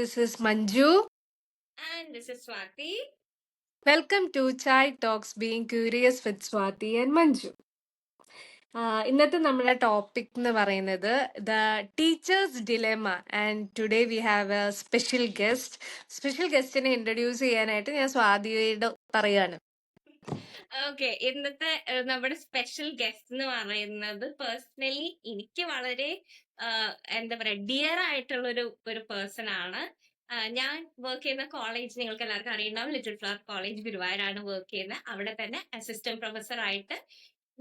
this is Manju. And this is Swati. Welcome to Chai Talks Being Curious with Swati and Manju. ഇന്നത്തെ നമ്മുടെ topic എന്ന് പറയുന്നത് the teachers dilemma and today we have a special ഗസ്റ്റിനെ introduce ചെയ്യാനായിട്ട് ഞാൻ സ്വാതിയോട് പറയാണ്. Okay, ഇന്നത്തെ നമ്മുടെ സ്പെഷ്യൽ ഗസ്റ്റ് എന്ന് പറയുന്നത് പേഴ്സണലി എനിക്ക് വളരെ എന്താ പറയാ ഡിയർ ആയിട്ടുള്ള ഒരു പേഴ്സൺ ആണ്. ഞാൻ വർക്ക് ചെയ്യുന്ന കോളേജ് നിങ്ങൾക്ക് എല്ലാവർക്കും അറിയുണ്ടാവും, ലിറ്റിൽ ഫ്ലവർ കോളേജ് ഗുരുവായൂരാണ് വർക്ക് ചെയ്യുന്നത്. അവിടെ തന്നെ അസിസ്റ്റന്റ് പ്രൊഫസർ ആയിട്ട്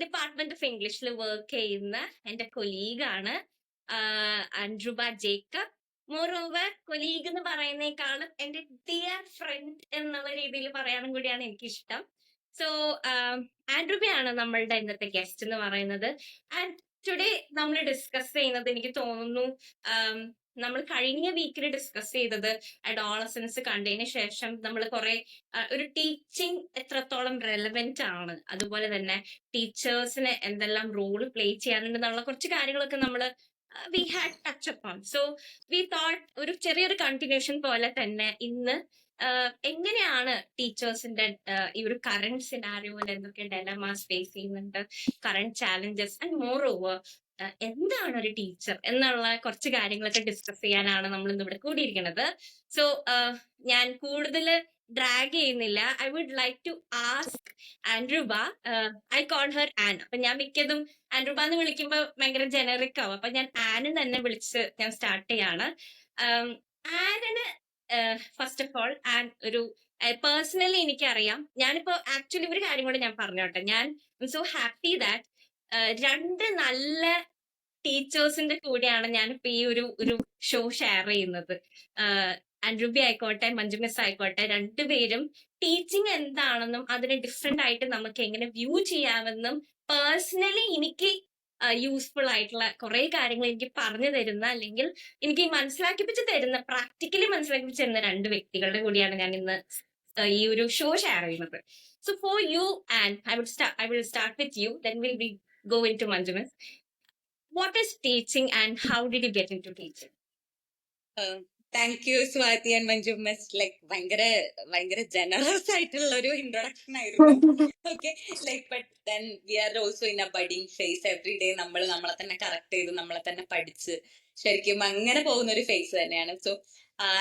ഡിപ്പാർട്ട്മെന്റ് ഓഫ് ഇംഗ്ലീഷിൽ വർക്ക് ചെയ്യുന്ന എന്റെ കൊലീഗാണ് അൻഡ്രുബ ജേക്കബ്. മോറോവർ കൊലീഗ് എന്ന് പറയുന്നേക്കാളും എന്റെ ഡിയർ ഫ്രണ്ട് എന്നുള്ള രീതിയിൽ പറയാനും കൂടിയാണ് എനിക്കിഷ്ടം. സോ ആൻഡ്രൂബയാണ് നമ്മളുടെ ഇന്നത്തെ ഗസ്റ്റ് എന്ന് പറയുന്നത്. ആൻഡ് ടുഡേ നമ്മൾ ഡിസ്കസ് ചെയ്യുന്നത് എനിക്ക് തോന്നുന്നു നമ്മൾ കഴിഞ്ഞ വീക്കിൽ ഡിസ്കസ് ചെയ്തത് അഡോളസൻസ് കണ്ടതിന് ശേഷം നമ്മൾ കുറെ ഒരു ടീച്ചിങ് എത്രത്തോളം റെലവെന്റ് ആണ്, അതുപോലെ തന്നെ ടീച്ചേഴ്സിന് എന്തെല്ലാം റോൾ പ്ലേ ചെയ്യാനുണ്ടെന്നുള്ള കുറച്ച് കാര്യങ്ങളൊക്കെ നമ്മൾ we had touch upon. So we thought ഒരു ചെറിയൊരു കണ്ടിന്യൂഷൻ പോലെ തന്നെ ഇന്ന് എങ്ങനെയാണ് ടീച്ചേഴ്സിന്റെ ഈ ഒരു കറന്റ് സിനാരിയോയിൽ എന്തൊക്കെ ഡെലമാസ് ഫേസ് ചെയ്യുന്നുണ്ട്, current challenges and more over എന്താണ് ഒരു ടീച്ചർ എന്നുള്ള കുറച്ച് കാര്യങ്ങളൊക്കെ ഡിസ്കസ് ചെയ്യാനാണ് നമ്മൾ ഇന്ന് ഇവിടെ കൂടിയിരിക്കുന്നത്. സോ ഞാൻ കൂടുതൽ ഡ്രാഗ് ചെയ്യുന്നില്ല. I would like to ask Andruba. I call her Ann. അപ്പൊ ഞാൻ മിക്കതും ആൻഡ്രൂബ എന്ന് വിളിക്കുമ്പോൾ ഭയങ്കര ജനറിക് ആവും. അപ്പൊ ഞാൻ ആന് തന്നെ വിളിച്ച് ഞാൻ സ്റ്റാർട്ട് ചെയ്യാണ്. ആനിന് ഫസ്റ്റ് ഓഫ് ഓൾ ആൻഡ് ഒരു പേഴ്സണലി എനിക്കറിയാം. ഞാനിപ്പോ ആക്ച്വലി ഒരു കാര്യം കൂടെ ഞാൻ പറഞ്ഞോട്ടെ. ഞാൻ സോ ഹാപ്പി ദാറ്റ് രണ്ട് നല്ല ടീച്ചേഴ്സിന്റെ കൂടെയാണ് ഞാനിപ്പോ ഈ ഒരു ഷോ ഷെയർ ചെയ്യുന്നത്. ആൻഡ്രൂബി ആയിക്കോട്ടെ, മഞ്ജു മിസ് ആയിക്കോട്ടെ, രണ്ടുപേരും ടീച്ചിങ് എന്താണെന്നും അതിനെ ഡിഫറെന്റ് ആയിട്ട് നമുക്ക് എങ്ങനെ വ്യൂ ചെയ്യാമെന്നും പേഴ്സണലി എനിക്ക് യൂസ്ഫുൾ ആയിട്ടുള്ള കുറെ കാര്യങ്ങൾ എനിക്ക് പറഞ്ഞു തരുന്ന, അല്ലെങ്കിൽ എനിക്ക് മനസ്സിലാക്കിപ്പിച്ച് തരുന്ന, പ്രാക്ടിക്കലി മനസ്സിലാക്കിപ്പിച്ച് തരുന്ന രണ്ട് വ്യക്തികളുടെ കൂടിയാണ് ഞാൻ ഇന്ന് ഈ ഒരു ഷോ ഷെയർ ചെയ്യുന്നത്. So for you and I will start with you, then we'll go into Manju miss. What is teaching and how did you get into teaching? Thank you Swathi and Manju miss. Like ഭയങ്കര generous ആയിട്ടുള്ള ഒരു introduction ആയിരുന്നു. Okay, like but then we are also in a budding phase. Every day നമ്മൾ നമ്മളെ തന്നെ correct ചെയ്ത് നമ്മളെ തന്നെ പഠിച്ച് ശരിക്കും അങ്ങനെ പോകുന്ന ഒരു ഫേസ് തന്നെയാണ്. So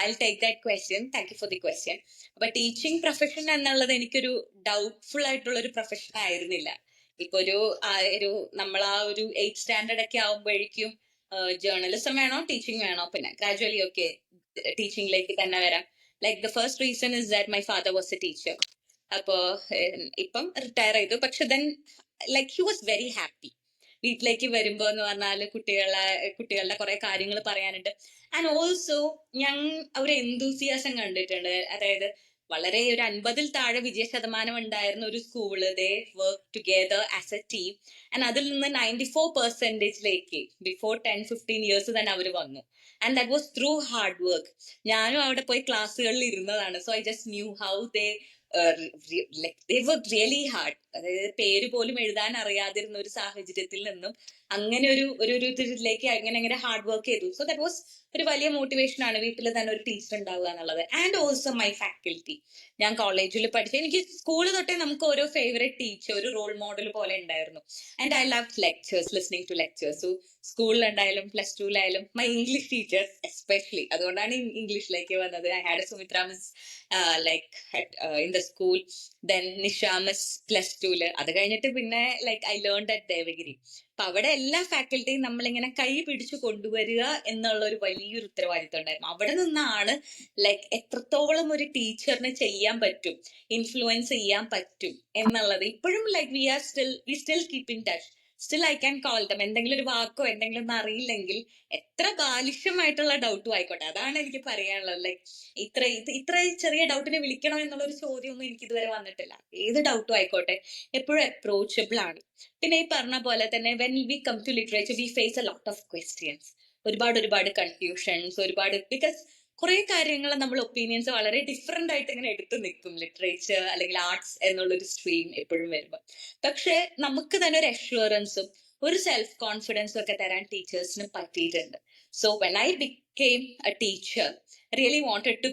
I take that question. Thank you for the question. അപ്പൊ ടീച്ചിങ് പ്രൊഫഷൻ എന്നുള്ളത് എനിക്കൊരു ഡൗട്ട്ഫുൾ ആയിട്ടുള്ള ഒരു പ്രൊഫഷൻ ആയിരുന്നില്ല. ഇപ്പൊ നമ്മൾ ആ ഒരു 8th സ്റ്റാൻഡേർഡ് ഒക്കെ ആവുമ്പോഴേക്കും ജേർണലിസം വേണോ ടീച്ചിങ് വേണോ, പിന്നെ ഗ്രാജുവലി ഒക്കെ ടീച്ചിങ്ങിലേക്ക് തന്നെ വരാം. Like the first reason is that my father was A teacher. അപ്പോ ഇപ്പം റിട്ടയർ ചെയ്തു. പക്ഷെ then like he was very happy. വീട്ടിലേക്ക് വരുമ്പോ എന്ന് പറഞ്ഞാല് കുട്ടികളുടെ കുറെ കാര്യങ്ങൾ പറയാനുണ്ട്. ആൻഡ് ഓൾസോ ഞാൻ ഒരു എന്തൂസിയാസം കണ്ടിട്ടുണ്ട്. അതായത് വളരെ ഒരു 50-ൽ താഴെ വിജയ ശതമാനം ഉണ്ടായിരുന്ന ഒരു school, they work together as a team. And അതിൽ നിന്ന് 94% ബിഫോർ 10-15 ഇയേഴ്സ് തന്നെ അവർ വന്നു. And that was through hard work. ഞാനും അവിടെ പോയി ക്ലാസ്സുകളിൽ ഇരുന്നതാണ്. So I just knew how they work really hard. അതായത് പേര് പോലും എഴുതാൻ അറിയാതിരുന്ന ഒരു സാഹചര്യത്തിൽ നിന്നും അങ്ങനെ ഒരു ഇതിലേക്ക് അങ്ങനെ ഹാർഡ് വർക്ക് ചെയ്തു. സോ ദാറ്റ് വാസ് ഒരു വലിയ മോട്ടിവേഷൻ ആണ് വീട്ടിൽ തന്നെ ഒരു ടീച്ചർ ഉണ്ടാവുക എന്നുള്ളത്. And also my faculty. ഞാൻ കോളേജിൽ പഠിച്ച, എനിക്ക് സ്കൂൾ തൊട്ടേ നമുക്ക് ഓരോ ഫേവറേറ്റ് ടീച്ചർ, ഒരു റോൾ മോഡൽ പോലെ ഉണ്ടായിരുന്നു. And I love lectures, listening to lectures. So സ്കൂളിലുണ്ടായാലും പ്ലസ് ടുവിലായാലും മൈ ഇംഗ്ലീഷ് ടീച്ചേഴ്സ് എസ്പെഷ്യലി, അതുകൊണ്ടാണ് ഇംഗ്ലീഷിലേക്ക് വന്നത്. I had Sumitra miss like in the school, then Nisha miss plus ടുവില്. അത് കഴിഞ്ഞിട്ട് പിന്നെ like I learn at Devagiri. അപ്പൊ അവിടെ എല്ലാ ഫാക്കൽറ്റിയും നമ്മളിങ്ങനെ കൈ പിടിച്ചു കൊണ്ടുവരിക എന്നുള്ള ഒരു വലിയൊരു ഉത്തരവാദിത്വം ഉണ്ടായിരുന്നു. അവിടെ നിന്നാണ് ലൈക്ക് എത്രത്തോളം ഒരു ടീച്ചറിന് ചെയ്യാൻ പറ്റും, ഇൻഫ്ലുവൻസ് ചെയ്യാൻ പറ്റും എന്നുള്ളത്. ഇപ്പോഴും like we still keep in touch. Still I can call dum. എന്തെങ്കിലും ഒരു വാക്കോ എന്തെങ്കിലും ഒന്നും അറിയില്ലെങ്കിൽ എത്ര ബാലിഷ്യമായിട്ടുള്ള ഡൗട്ടും ആയിക്കോട്ടെ, അതാണ് എനിക്ക് പറയാനുള്ളത്. ലൈക്ക് ഇത്ര ചെറിയ ഡൗട്ടിനെ വിളിക്കണം എന്നുള്ളൊരു ചോദ്യമൊന്നും എനിക്ക് ഇതുവരെ വന്നിട്ടില്ല. ഏത് ഡൗട്ടും ആയിക്കോട്ടെ എപ്പോഴും അപ്രോച്ചബിൾ ആണ്. പിന്നെ ഈ പറഞ്ഞ പോലെ തന്നെ when we come to literature we face a lot of questions, ഒരുപാട് കൺഫ്യൂഷൻസ്, ബിക്കോസ് കുറെ കാര്യങ്ങൾ നമ്മൾ ഒപ്പീനിയൻസ് വളരെ ഡിഫറെന്റ് ആയിട്ട് ഇങ്ങനെ എടുത്തു നിൽക്കും ലിറ്ററേച്ചർ അല്ലെങ്കിൽ ആർട്സ് എന്നുള്ളൊരു സ്ട്രീം എപ്പോഴും വരുമ്പോൾ. പക്ഷെ നമുക്ക് തന്നെ ഒരു അഷ്വറൻസും ഒരു സെൽഫ് കോൺഫിഡൻസും ഒക്കെ തരാൻ ടീച്ചേഴ്സിന് പറ്റിയിട്ടുണ്ട്. So when I became a teacher, really wanted to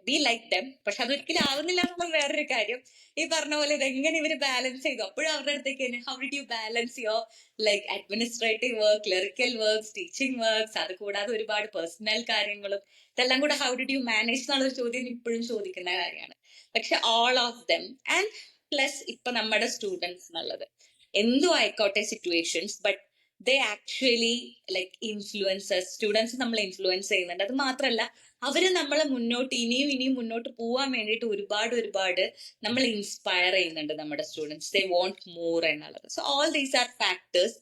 be like them. പക്ഷെ അതൊരിക്കലും ആവുന്നില്ല എന്നുള്ള വേറൊരു കാര്യം. ഈ പറഞ്ഞ പോലെ ഇതെങ്ങനെ ഇവര് ബാലൻസ് ചെയ്തു. അപ്പോഴും അവരുടെ അടുത്തേക്ക് how did you balance your like administrative work, clerical works, teaching works, അത് കൂടാതെ ഒരുപാട് പേഴ്സണൽ കാര്യങ്ങളും ഇതെല്ലാം കൂടെ ഹൗ ഡിഡ് യു മാനേജ് എന്നുള്ളൊരു ചോദ്യം ഇപ്പോഴും ചോദിക്കുന്ന കാര്യമാണ്. പക്ഷെ all of them and plus ഇപ്പൊ നമ്മുടെ സ്റ്റുഡൻസ് എന്നുള്ളത് എന്തും ആയിക്കോട്ടെ situations, but they actually like influencers. Students നമ്മളെ ഇൻഫ്ലുവൻസ് ചെയ്യുന്നുണ്ട്. അത് മാത്രമല്ല അവര് നമ്മളെ മുന്നോട്ട് ഇനിയും മുന്നോട്ട് പോവാൻ വേണ്ടിയിട്ട് ഒരുപാട് നമ്മൾ ഇൻസ്പയർ ചെയ്യുന്നുണ്ട് നമ്മുടെ സ്റ്റുഡൻസ്. ദേ വോണ്ട് മോർ എന്നുള്ളത്. So all these R factors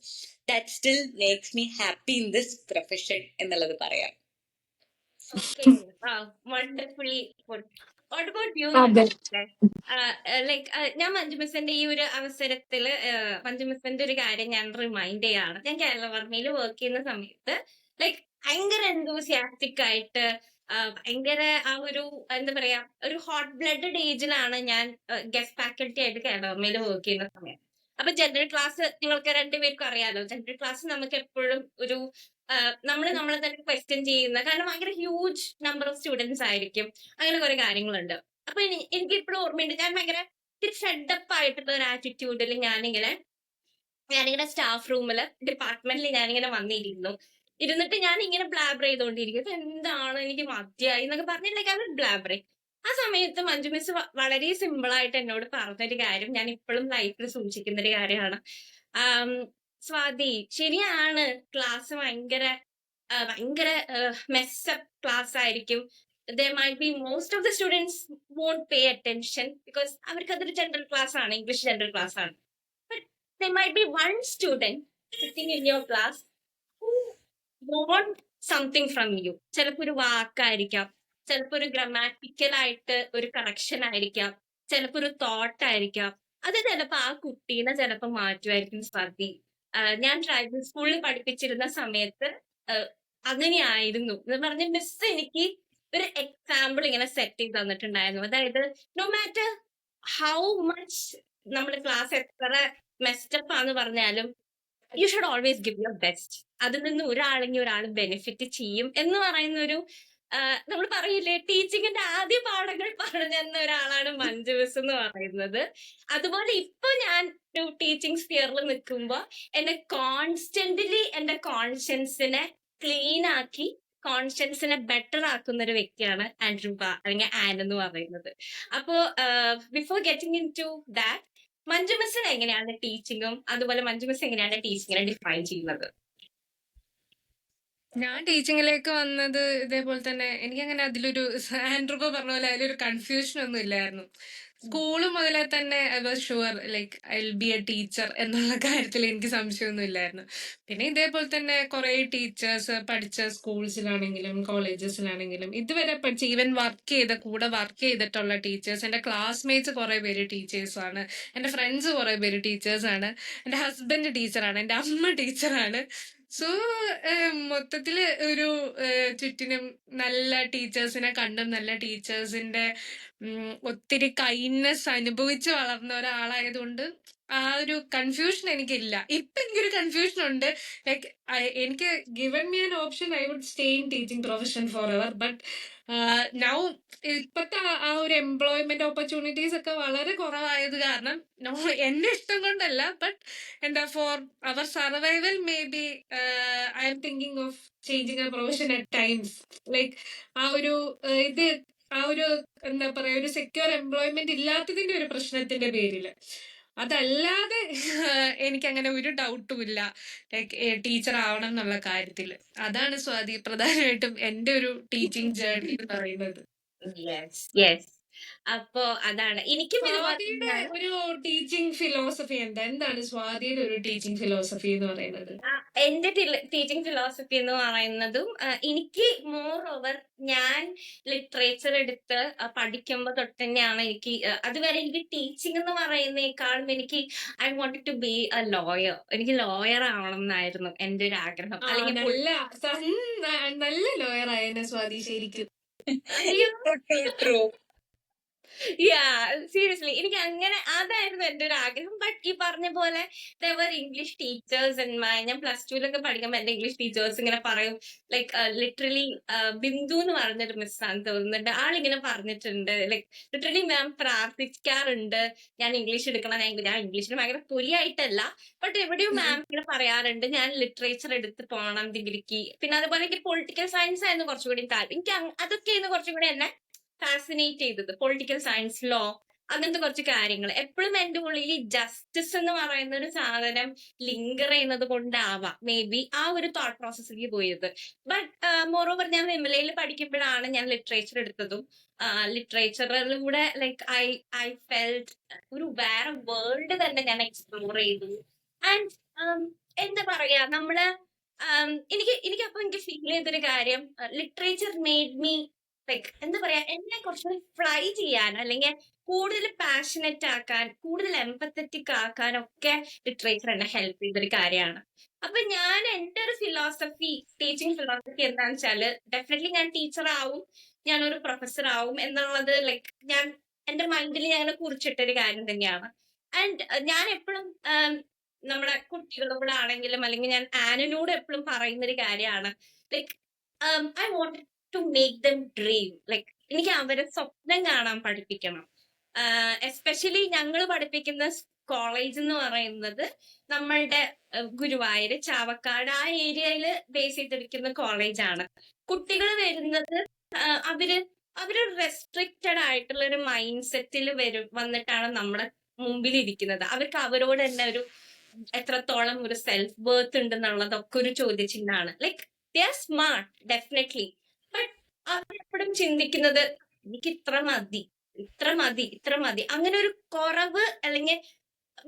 that still makes me happy in this profession എന്നുള്ളത് പറയാം. Okay. Wow. Wonderfully put. What about you, അതെ. ലൈക്ക് ഞാൻ മഞ്ജു മിസ്സിന്റെ ഈ ഒരു അവസരത്തില് മഞ്ജു മിസ്സിന്റെ ഒരു കാര്യം ഞാൻ റിമൈൻഡ് ചെയ്യാണ്. ഞാൻ കേരളവർമ്മയിൽ വർക്ക് ചെയ്യുന്ന സമയത്ത് ലൈക്ക് ഭയങ്കര എന്തൂസിയാസ്റ്റിക് ആയിട്ട് ഭയങ്കര ആ ഒരു എന്താ പറയാ ഒരു ഹോട്ട് ബ്ലഡഡ് ഏജിലാണ് ഞാൻ ഗസ്റ്റ് ഫാക്കൽറ്റി ആയിട്ട് കേരളവർമ്മയിൽ വർക്ക് ചെയ്യുന്ന സമയം. അപ്പൊ ജനറൽ ക്ലാസ് നിങ്ങൾക്ക് രണ്ടുപേർക്കും അറിയാലോ. ജനറൽ ക്ലാസ് നമുക്ക് എപ്പോഴും ഒരു നമ്മളെ തന്നെ ക്വസ്റ്റ്യൻ ചെയ്യുന്ന, കാരണം ഭയങ്കര ഹ്യൂജ് നമ്പർ ഓഫ് സ്റ്റുഡൻസ് ആയിരിക്കും. അങ്ങനെ കുറെ കാര്യങ്ങളുണ്ട്. അപ്പൊ എനിക്ക് ഇപ്പോഴും ഓർമ്മയുണ്ട്, ഞാൻ ഭയങ്കര ഫെഡപ്പ് ആയിട്ടുള്ള ഒരു ആറ്റിറ്റ്യൂഡിൽ ഞാനിങ്ങനെ സ്റ്റാഫ് റൂമില് ഡിപ്പാർട്ട്മെന്റിൽ ഞാനിങ്ങനെ വന്നിരുന്നു. ഇരുന്നിട്ട് ഞാൻ ഇങ്ങനെ ബ്ലാബർ ചെയ്തോണ്ടിരിക്കും. ഇത് എന്താണ്, എനിക്ക് മതിയായി എന്നൊക്കെ പറഞ്ഞിട്ടുണ്ടെങ്കിൽ അവർ ബ്ലാബറിങ്. ആ സമയത്ത് മഞ്ജു മിസ് വളരെ സിമ്പിൾ ആയിട്ട് എന്നോട് പറഞ്ഞൊരു കാര്യം ഞാൻ ഇപ്പോഴും ലൈഫിൽ സൂക്ഷിക്കുന്ന ഒരു കാര്യമാണ്. സ്വാതി, ശരിയാണ്, ക്ലാസ് ഭയങ്കര മെസ്സപ്പ് ക്ലാസ് ആയിരിക്കും. there might be most of the students won't pay attention because അവർക്ക് അതൊരു ജനറൽ ക്ലാസ് ആണ്, ഇംഗ്ലീഷ് ജനറൽ ക്ലാസ് ആണ്. but there might be one student sitting in your class who want something from you. ചിലപ്പോ ഒരു വാക്കായിരിക്കാം, ചിലപ്പോ ഒരു grammatical ആയിട്ട് ഒരു കറക്ഷൻ ആയിരിക്കാം, ചിലപ്പോ ഒരു തോട്ട് ആയിരിക്കാം. അത് ചിലപ്പോ ആ കുട്ടീനെ ചിലപ്പോ മാറ്റുമായിരിക്കും. സ്വാതി, ഞാൻ ട്രൈബൽ സ്കൂളിൽ പഠിപ്പിച്ചിരുന്ന സമയത്ത് അങ്ങനെയായിരുന്നു എന്ന് പറഞ്ഞ മിസ് എനിക്ക് ഒരു എക്സാമ്പിൾ ഇങ്ങനെ സെറ്റ് ചെയ്ത് തന്നിട്ടുണ്ടായിരുന്നു. അതായത് നോ മാറ്റർ ഹൗ മച്ച് നമ്മുടെ ക്ലാസ് എത്ര മെസ്റ്റപ്പ് ആന്ന് പറഞ്ഞാലും you should always give your best. അതിൽ നിന്ന് ഒരാളെങ്കിൽ ഒരാൾ ബെനിഫിറ്റ് ചെയ്യും എന്ന് പറയുന്ന ഒരു നമ്മൾ പറയില്ലേ, ടീച്ചിങ്ങിന്റെ ആദ്യ പാഠങ്ങൾ പറഞ്ഞെന്ന ഒരാളാണ് മഞ്ജു മിസ് എന്ന് പറയുന്നത്. അതുപോലെ ഇപ്പൊ ഞാൻ ഒരു ടീച്ചിങ് സ്പിയറിൽ നിൽക്കുമ്പോ എന്നെ കോൺസ്റ്റന്റ്ലി എന്റെ കോൺഷ്യൻസിനെ ക്ലീൻ ആക്കി കോൺഷ്യൻസിനെ ബെറ്റർ ആക്കുന്ന ഒരു വ്യക്തിയാണ് ആൻഡ്രൂബ അല്ലെങ്കിൽ ആൻ എന്ന് പറയുന്നത്. അപ്പോ before getting into that, Manju മിസ്സിന് എങ്ങനെയാണ് ടീച്ചിങ്ങും അതുപോലെ മഞ്ജു മിസ് എങ്ങനെയാണ് ടീച്ചിങ്ങിനെ ഡിഫൈൻ ചെയ്യുന്നത്? ഞാൻ ടീച്ചിങ്ങിലേക്ക് വന്നത് ഇതേപോലെ തന്നെ എനിക്കങ്ങനെ അതിലൊരു ആൻഡ്രൂപ പറഞ്ഞ പോലെ അതിലൊരു കൺഫ്യൂഷൻ ഒന്നും ഇല്ലായിരുന്നു. സ്കൂള് മുതലേ തന്നെ I was sure like I will be A teacher എന്നുള്ള കാര്യത്തിൽ എനിക്ക് സംശയമൊന്നും ഇല്ലായിരുന്നു. പിന്നെ ഇതേപോലെ തന്നെ കുറെ ടീച്ചേഴ്സ് പഠിച്ച സ്കൂൾസിലാണെങ്കിലും കോളേജസിലാണെങ്കിലും ഇതുവരെ പഠിച്ച ഈവൻ കൂടെ വർക്ക് ചെയ്തിട്ടുള്ള ടീച്ചേഴ്സ്, എൻ്റെ ക്ലാസ്മേറ്റ്സ് കുറെ പേര് ടീച്ചേഴ്സാണ്, എൻ്റെ ഫ്രണ്ട്സ് കുറെ പേര് ടീച്ചേഴ്സാണ്, എൻ്റെ ഹസ്ബൻഡ് ടീച്ചറാണ്, എൻ്റെ അമ്മ ടീച്ചറാണ്. സോ മൊത്തത്തില് ഒരു ചുറ്റിനും നല്ല ടീച്ചേഴ്സിനെ കണ്ടും നല്ല ടീച്ചേഴ്സിന്റെ ഒത്തിരി കൈൻഡ്നെസ് അനുഭവിച്ച് വളർന്ന ഒരാളായതുകൊണ്ട് ആ ഒരു കൺഫ്യൂഷൻ എനിക്കില്ല. ഇപ്പൊ എനിക്കൊരു കൺഫ്യൂഷൻ ഉണ്ട്. ലൈക്ക് എനിക്ക് given me an option I would stay in teaching profession forever. But now ഇപ്പത്തെ ആ ഒരു എംപ്ലോയ്മെന്റ് ഓപ്പർച്യൂണിറ്റീസ് ഒക്കെ വളരെ കുറവായത് കാരണം എന്റെ ഇഷ്ടം കൊണ്ടല്ല, ബട്ട് എന്താ for our survival maybe I am thinking of changing a profession at times. Like ആ ഒരു ആ ഒരു എന്താ പറയാ ഒരു സെക്യൂർ എംപ്ലോയ്മെന്റ് ഇല്ലാത്തതിന്റെ ഒരു പ്രശ്നത്തിന്റെ പേരില്. അതല്ലാതെ എനിക്ക് അങ്ങനെ ഒരു ഡൗട്ടും ഇല്ല ലൈക്ക് ടീച്ചർ ആവണം എന്നുള്ള കാര്യത്തില്. അതാണ് സ്വാതി പ്രധാനമായിട്ടും എന്റെ ഒരു ടീച്ചിങ് ജേർണി എന്ന് പറയുന്നത്. അപ്പോ അതാണ് എനിക്കും സ്വാതിയുടെ ഒരു ടീച്ചിങ് ഫിലോസഫി എന്താണ് സ്വാതിയുടെ ഒരു ടീച്ചിങ് ഫിലോസഫി എന്ന് പറയുന്നത്? എന്റെ ടീച്ചിങ് ഫിലോസഫി എന്ന് പറയുന്നതും എനിക്ക് മോർ ഓവർ ഞാൻ ലിറ്ററേച്ചർ എടുത്ത് പഠിക്കുമ്പോ തൊട്ട് തന്നെയാണ് എനിക്ക് അതുവരെ എനിക്ക് ടീച്ചിങ് എന്ന് പറയുന്നേക്കാളും എനിക്ക് I wanted to be a lawyer. എനിക്ക് ലോയർ ആവണം എന്നായിരുന്നു എന്റെ ഒരു ആഗ്രഹം. അല്ലെങ്കിൽ നല്ല ലോയർ ആയെന്നെ സ്വാതി ശരിക്കും. True. സീരിയസ്ലി എനിക്ക് അങ്ങനെ അതായിരുന്നു എന്റെ ഒരു ആഗ്രഹം. ബട്ട് ഈ പറഞ്ഞ പോലെ ഇംഗ്ലീഷ് ടീച്ചേഴ്സ് ഞാൻ പ്ലസ് ടുവിലൊക്കെ പഠിക്കുമ്പോൾ എന്റെ ഇംഗ്ലീഷ് ടീച്ചേഴ്സ് ഇങ്ങനെ പറയും, ലൈക്ക് ലിറ്ററലി ബിന്ദു എന്ന് പറഞ്ഞൊരു മിസ്സാന്ന് തോന്നുന്നുണ്ട്, ആളിങ്ങനെ പറഞ്ഞിട്ടുണ്ട്, ലൈക്ക് ലിറ്ററലി മാം പ്രാർത്ഥിക്കാറുണ്ട് ഞാൻ ഇംഗ്ലീഷ് എടുക്കണം. ഞാൻ ഇംഗ്ലീഷിന് ഭയങ്കര പൊലിയായിട്ടല്ല, ബട്ട് എവിടെയും മാം ഇങ്ങനെ പറയാറുണ്ട് ഞാൻ ലിറ്ററേച്ചർ എടുത്ത് പോകണം ഡിഗ്രിക്ക്. പിന്നെ അതുപോലെ എനിക്ക് പൊളിറ്റിക്കൽ സയൻസ് ആയിരുന്നു കുറച്ചുകൂടി താല്പര്യം. എനിക്ക് അതൊക്കെയായിരുന്നു കുറച്ചും കൂടി എന്നെ ഫാസിനേറ്റ് ചെയ്തത്, പൊളിറ്റിക്കൽ സയൻസ്, ലോ, അങ്ങനത്തെ കുറച്ച് കാര്യങ്ങൾ. എപ്പോഴും എന്റെ ഉള്ളിൽ ഈ ജസ്റ്റിസ് എന്ന് പറയുന്ന ഒരു സാധനം ലിങ്കർ ചെയ്യുന്നത് കൊണ്ടാവാം മേ ബി ആ ഒരു തോട്ട് പ്രോസസ്സിലേക്ക് പോയത്. ബട്ട് മോറോവർ ഞാൻ വിമലയിൽ പഠിക്കുമ്പോഴാണ് ഞാൻ ലിറ്ററേച്ചർ എടുത്തതും. ലിറ്ററേച്ചറിലൂടെ ലൈക്ക് ഐ ഫെൽറ്റ് ഒരു വേറെ വേൾഡ് തന്നെ ഞാൻ എക്സ്പ്ലോർ ചെയ്തു. ആൻഡ് എന്താ പറയാ, നമ്മള് എനിക്കപ്പോ എനിക്ക് ഫീൽ ചെയ്തൊരു കാര്യം, ലിറ്ററേച്ചർ മെയ്ഡ് മീ ലൈക്ക് എന്താ പറയാ, എന്നെ കുറച്ചുകൂടി ഫ്ലൈ ചെയ്യാൻ അല്ലെങ്കിൽ കൂടുതൽ പാഷനറ്റ് ആക്കാൻ, കൂടുതൽ എംപത്തറ്റിക് ആക്കാൻ ഒക്കെ ലിറ്ററേച്ചർ എന്നെ ഹെൽപ്പ് ചെയ്തൊരു കാര്യമാണ്. അപ്പൊ ഞാൻ എന്റെ ഒരു ഫിലോസഫി, ടീച്ചിങ് ഫിലോസഫി എന്താണെന്ന് വെച്ചാല് ഡെഫിനറ്റ്ലി ഞാൻ ടീച്ചർ ആവും, ഞാനൊരു പ്രൊഫസർ ആവും എന്നുള്ളത് ലൈക്ക് ഞാൻ എന്റെ മൈൻഡിൽ ഞാൻ കുറിച്ചിട്ടൊരു കാര്യം തന്നെയാണ്. ആൻഡ് ഞാൻ എപ്പോഴും നമ്മുടെ കുട്ടികളോടാണെങ്കിലും അല്ലെങ്കിൽ ഞാൻ ആനിനോട് എപ്പോഴും പറയുന്ന ഒരു കാര്യമാണ്, like I want to make them dream. Like എനിക്ക് അവരെ സ്വപ്നം കാണാൻ പഠിപ്പിക്കണം. എസ്പെഷ്യലി ഞങ്ങൾ പഠിപ്പിക്കുന്ന കോളേജ് എന്ന് പറയുന്നത് നമ്മളുടെ ഗുരുവായൂര്, ചാവക്കാട് ആ ഏരിയയിൽ ബേസ് ചെയ്തിരിക്കുന്ന കോളേജാണ്. കുട്ടികൾ വരുന്നത് അവര് അവര് റെസ്ട്രിക്റ്റഡ് ആയിട്ടുള്ള ഒരു മൈൻഡ് സെറ്റിൽ വന്നിട്ടാണ് നമ്മുടെ മുമ്പിൽ ഇരിക്കുന്നത്. അവർക്ക് അവരോട് തന്നെ ഒരു എത്രത്തോളം ഒരു സെൽഫ് വർത്ത് ഉണ്ടെന്നുള്ളതൊക്കെ ഒരു ചോദ്യചിഹ്നമാണ്. Like they are smart definitely, but അവരെപ്പോഴും ചിന്തിക്കുന്നത് എനിക്ക് ഇത്ര മതി, ഇത്ര മതി, ഇത്ര മതി, അങ്ങനെ ഒരു കുറവ് അല്ലെങ്കിൽ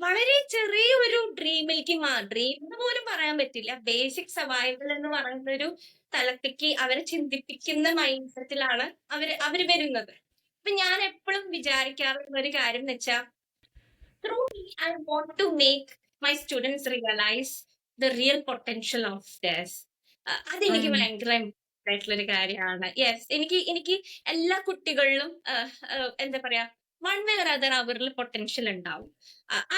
വളരെ ചെറിയ ഒരു ഡ്രീമിലേക്ക് ഡ്രീം എന്ന് പോലും പറയാൻ പറ്റില്ല, ബേസിക് സർവൈവൽ എന്ന് പറയുന്ന ഒരു തലത്തേക്ക് അവരെ ചിന്തിപ്പിക്കുന്ന മൈൻഡ് സെറ്റിലാണ് അവര് വരുന്നത്. അപ്പൊ ഞാൻ എപ്പോഴും വിചാരിക്കാറുള്ള ഒരു കാര്യം എന്ന് വെച്ചാൽ, through me, I want to make my students realize the real potential of theirs. അതെനിക്ക് ഭയങ്കര important ആയിട്ടുള്ള ഒരു കാര്യമാണ്. യെസ്, എനിക്ക് എല്ലാ കുട്ടികളിലും എന്താ പറയാ, വൺ വേ ഓർ അതർ അവരിൽ പൊട്ടൻഷ്യൽ ഉണ്ടാവും.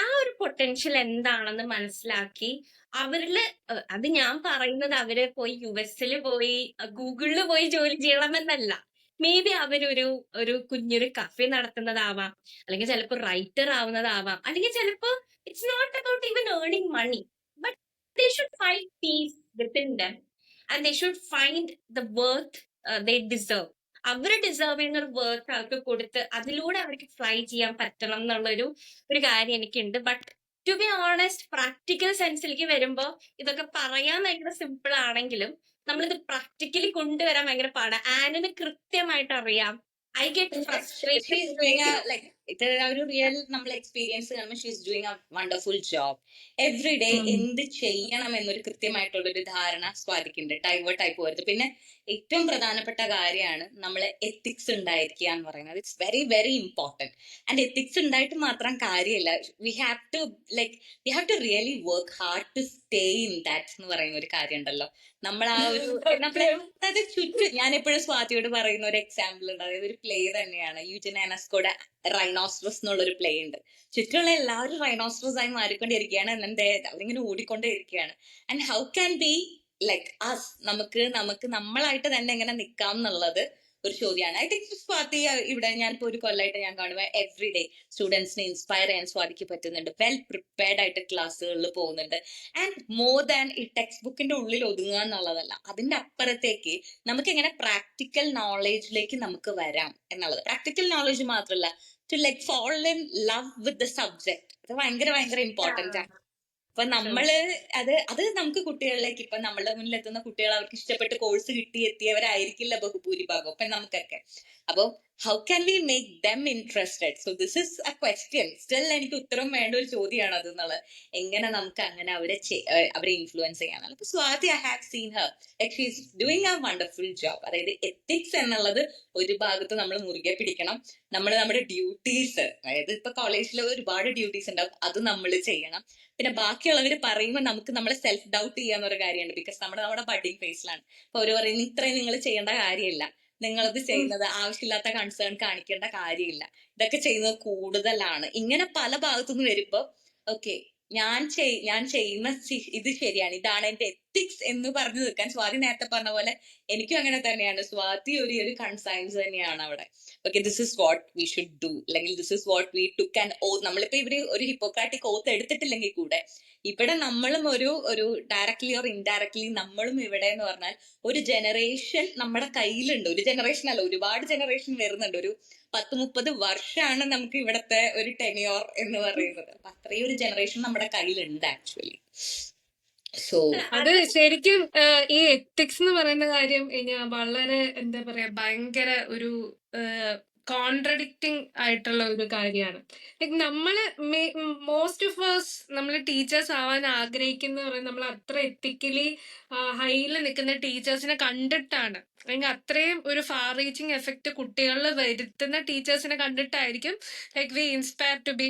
ആ ഒരു പൊട്ടൻഷ്യൽ എന്താണെന്ന് മനസ്സിലാക്കി അവരില് അത് ഞാൻ പറയുന്നത് അവര് പോയി യുഎസിൽ പോയി ഗൂഗിളിൽ പോയി ജോലി ചെയ്യണമെന്നല്ല. മേ ബി ഒരു കുഞ്ഞൊരു കഫേ നടത്തുന്നതാവാം, അല്ലെങ്കിൽ ചിലപ്പോൾ റൈറ്റർ ആവുന്നതാവാം, അല്ലെങ്കിൽ ചിലപ്പോ it's not about even earning money, but they should find peace within them and they should find the worth they deserve. അവര് ഡിസേർവ് ചെയ്യുന്ന ഒരു വർക്ക് അവർക്ക് കൊടുത്ത് അതിലൂടെ അവർക്ക് ഫ്ലൈ ചെയ്യാൻ പറ്റണം ഒരു കാര്യം എനിക്കുണ്ട്. But to be honest, practical സെൻസിലേക്ക് വരുമ്പോ ഇതൊക്കെ പറയാൻ ഭയങ്കര സിമ്പിൾ ആണെങ്കിലും നമ്മളിത് പ്രാക്ടിക്കലി കൊണ്ടുവരാൻ ഭയങ്കര പാടാ. ആനിന് കൃത്യമായിട്ട് അറിയാം. I get frustrated. She's doing a like ഇത് ഒരു റിയൽ നമ്മൾ എക്സ്പീരിയൻസ് കാണുമ്പോൾ she's doing a wonderful job. Every day എന്ത് ചെയ്യണം എന്നൊരു കൃത്യമായിട്ടുള്ള ഒരു ധാരണ സ്വാധിക്കുന്നുണ്ട്, ഡൈവേർട്ട് ആയി പോകരുത്. പിന്നെ ഏറ്റവും പ്രധാനപ്പെട്ട കാര്യമാണ് നമ്മൾ എത്തിക്സ് ഉണ്ടായിരിക്കുക എന്ന് പറയുന്നത്. It's very very important. And ethics ഉണ്ടായിട്ട് മാത്രം കാര്യമില്ല, we have to really work hard to stay in that എന്ന് പറയുന്ന ഒരു കാര്യം ഉണ്ടല്ലോ. നമ്മൾ ആ ഒരു അതായത് ചുറ്റും, ഞാൻ എപ്പോഴും സ്വാതിയോട് പറയുന്ന ഒരു എക്സാമ്പിൾ ഉണ്ട്, അതായത് ഒരു പ്ലേ തന്നെയാണ് യൂജൻ അനസ്കോയുടെ റൈനോസ്ട്രസ് എന്നുള്ളൊരു പ്ലേ ഉണ്ട്. ചുറ്റുമുള്ള എല്ലാവരും റൈനോസ്ട്രസ് ആയി മാറിക്കൊണ്ടിരിക്കുകയാണ്, എന്നിട്ട് അവരിങ്ങനെ ഓടിക്കൊണ്ടേയിരിക്കുകയാണ്. And how can be like us, നമുക്ക് നമ്മളായിട്ട് തന്നെ എങ്ങനെ നിൽക്കാം എന്നുള്ളത് ഒരു ചോദ്യമാണ്. ഐ തിങ്ക് സ്വാതി ഇവിടെ ഞാനിപ്പോ ഒരു കൊല്ലമായിട്ട് ഞാൻ കാണുമ്പോൾ എവറി ഡേ സ്റ്റുഡൻസിനെ ഇൻസ്പയർ ചെയ്യാൻ സ്വാതിക്ക് പറ്റുന്നുണ്ട്. വെൽ പ്രിപ്പയർഡ് ആയിട്ട് ക്ലാസ്സുകളിൽ പോകുന്നുണ്ട്. ആൻഡ് മോർ ദാൻ ഈ ടെക്സ്റ്റ് ബുക്കിന്റെ ഉള്ളിൽ ഒതുങ്ങുക എന്നുള്ളതല്ല, അതിന്റെ അപ്പുറത്തേക്ക് നമുക്ക് എങ്ങനെ പ്രാക്ടിക്കൽ നോളേജിലേക്ക് നമുക്ക് വരാം എന്നുള്ളത്. പ്രാക്ടിക്കൽ നോളേജ് മാത്രമല്ല, to like fall in love with the subject, അത് ഭയങ്കര ഭയങ്കര ഇമ്പോർട്ടന്റ് ആണ്. അപ്പൊ നമ്മള് അത് നമുക്ക് കുട്ടികളിലേക്ക്, ഇപ്പൊ നമ്മളുടെ മുന്നിൽ എത്തുന്ന കുട്ടികൾ അവർക്ക് ഇഷ്ടപ്പെട്ട് കോഴ്സ് എത്തിയവരായിരിക്കില്ല ബഹുഭൂരിഭാഗം ഇപ്പൊ നമുക്കൊക്കെ. അപ്പൊ how can we make them interested? So this is A question. Still എനിക്ക് ഉത്തരം വേണ്ട ഒരു ചോദ്യമാണ് അത് എന്നുള്ളത്. എങ്ങനെ നമുക്ക് അങ്ങനെ അവരെ ഇൻഫ്ലുവൻസ് ചെയ്യാന്നുള്ളത്. അപ്പൊ Swathi, I have seen her like she is doing a wonderful job. അതായത് എത്തിക്സ് എന്നുള്ളത് ഒരു ഭാഗത്ത് നമ്മൾ മുറുകെ പിടിക്കണം. നമ്മുടെ ഡ്യൂട്ടീസ്, അതായത് ഇപ്പൊ കോളേജിൽ ഒരുപാട് ഡ്യൂട്ടീസ് ഉണ്ടാവും, അത് നമ്മൾ ചെയ്യണം. പിന്നെ ബാക്കിയുള്ളവർ പറയുമ്പോൾ നമുക്ക് നമ്മളെ സെൽഫ് ഡൗട്ട് ചെയ്യാന്നൊരു കാര്യമുണ്ട്, ബിക്കോസ് നമ്മുടെ ബഡിങ് ഫേസിലാണ്. അപ്പൊ അവര് പറയുന്നത് ഇത്രയും നിങ്ങൾ ചെയ്യേണ്ട കാര്യമില്ല, നിങ്ങളത് ചെയ്യുന്നത് ആവശ്യമില്ലാത്ത കൺസേൺ കാണിക്കേണ്ട കാര്യമില്ല. ഇതൊക്കെ ചെയ്യുന്നത് കൂടുതലാണ്. ഇങ്ങനെ പല ഭാഗത്തുനിന്ന് വരുമ്പോ ഓക്കെ ഞാൻ ചെയ്യുന്ന ഇത് ശരിയാണ്, ഇതാണ് എന്റെ എത്തിക്സ് എന്ന് പറഞ്ഞു നിൽക്കാൻ സ്വാതി നേരത്തെ പറഞ്ഞ പോലെ എനിക്കും അങ്ങനെ തന്നെയാണ്. സ്വാതി ഒരു കൺസൈൻസ് തന്നെയാണ് അവിടെ. Okay, this is what we should do, അല്ലെങ്കിൽ this is what we took an oath. നമ്മളിപ്പോ ഇവര് ഒരു ഹിപ്പോക്രാറ്റിക് ഓത്ത് എടുത്തിട്ടില്ലെങ്കിൽ കൂടെ ഇവിടെ നമ്മളും ഒരു ഡയറക്ട്ലി ഓർ ഇൻഡയറക്ട്ലി നമ്മളും ഇവിടെ എന്ന് പറഞ്ഞാൽ ഒരു ജനറേഷൻ നമ്മുടെ കയ്യിലുണ്ട്. ഒരു ജനറേഷൻ അല്ല, ഒരുപാട് ജനറേഷൻ വരുന്നുണ്ട്. ഒരു 10-30 വർഷമാണ് നമുക്ക് ഇവിടത്തെ ഒരു ടെന്യോർ എന്ന് പറയുന്നത്. അപ്പൊ അത്രയും ഒരു ജനറേഷൻ നമ്മുടെ കയ്യിലുണ്ട് ആക്ച്വലി. സോ അത് ശരിക്കും ഈ എത്തിക്സ് എന്ന് പറയുന്ന കാര്യം ഞാൻ വളരെ എന്താ പറയാ ഭയങ്കര ഒരു കോൺട്രഡിക്റ്റിംഗ് ആയിട്ടുള്ള ഒരു കാര്യമാണ്. ലൈക് നമ്മള് മോസ്റ്റ് ഓഫ് us നമ്മൾ ടീച്ചേഴ്സ് ആവാൻ ആഗ്രഹിക്കുന്ന പറയുന്നത് നമ്മൾ അത്ര എത്തിക്കലി ഹൈയിൽ നിൽക്കുന്ന ടീച്ചേഴ്സിനെ കണ്ടിട്ടാണ്, അല്ലെങ്കിൽ അത്രയും ഒരു ഫാർ റീച്ചിങ് എഫക്ട് കുട്ടികളിൽ വരുത്തുന്ന ടീച്ചേഴ്സിനെ കണ്ടിട്ടായിരിക്കും like we inspire to be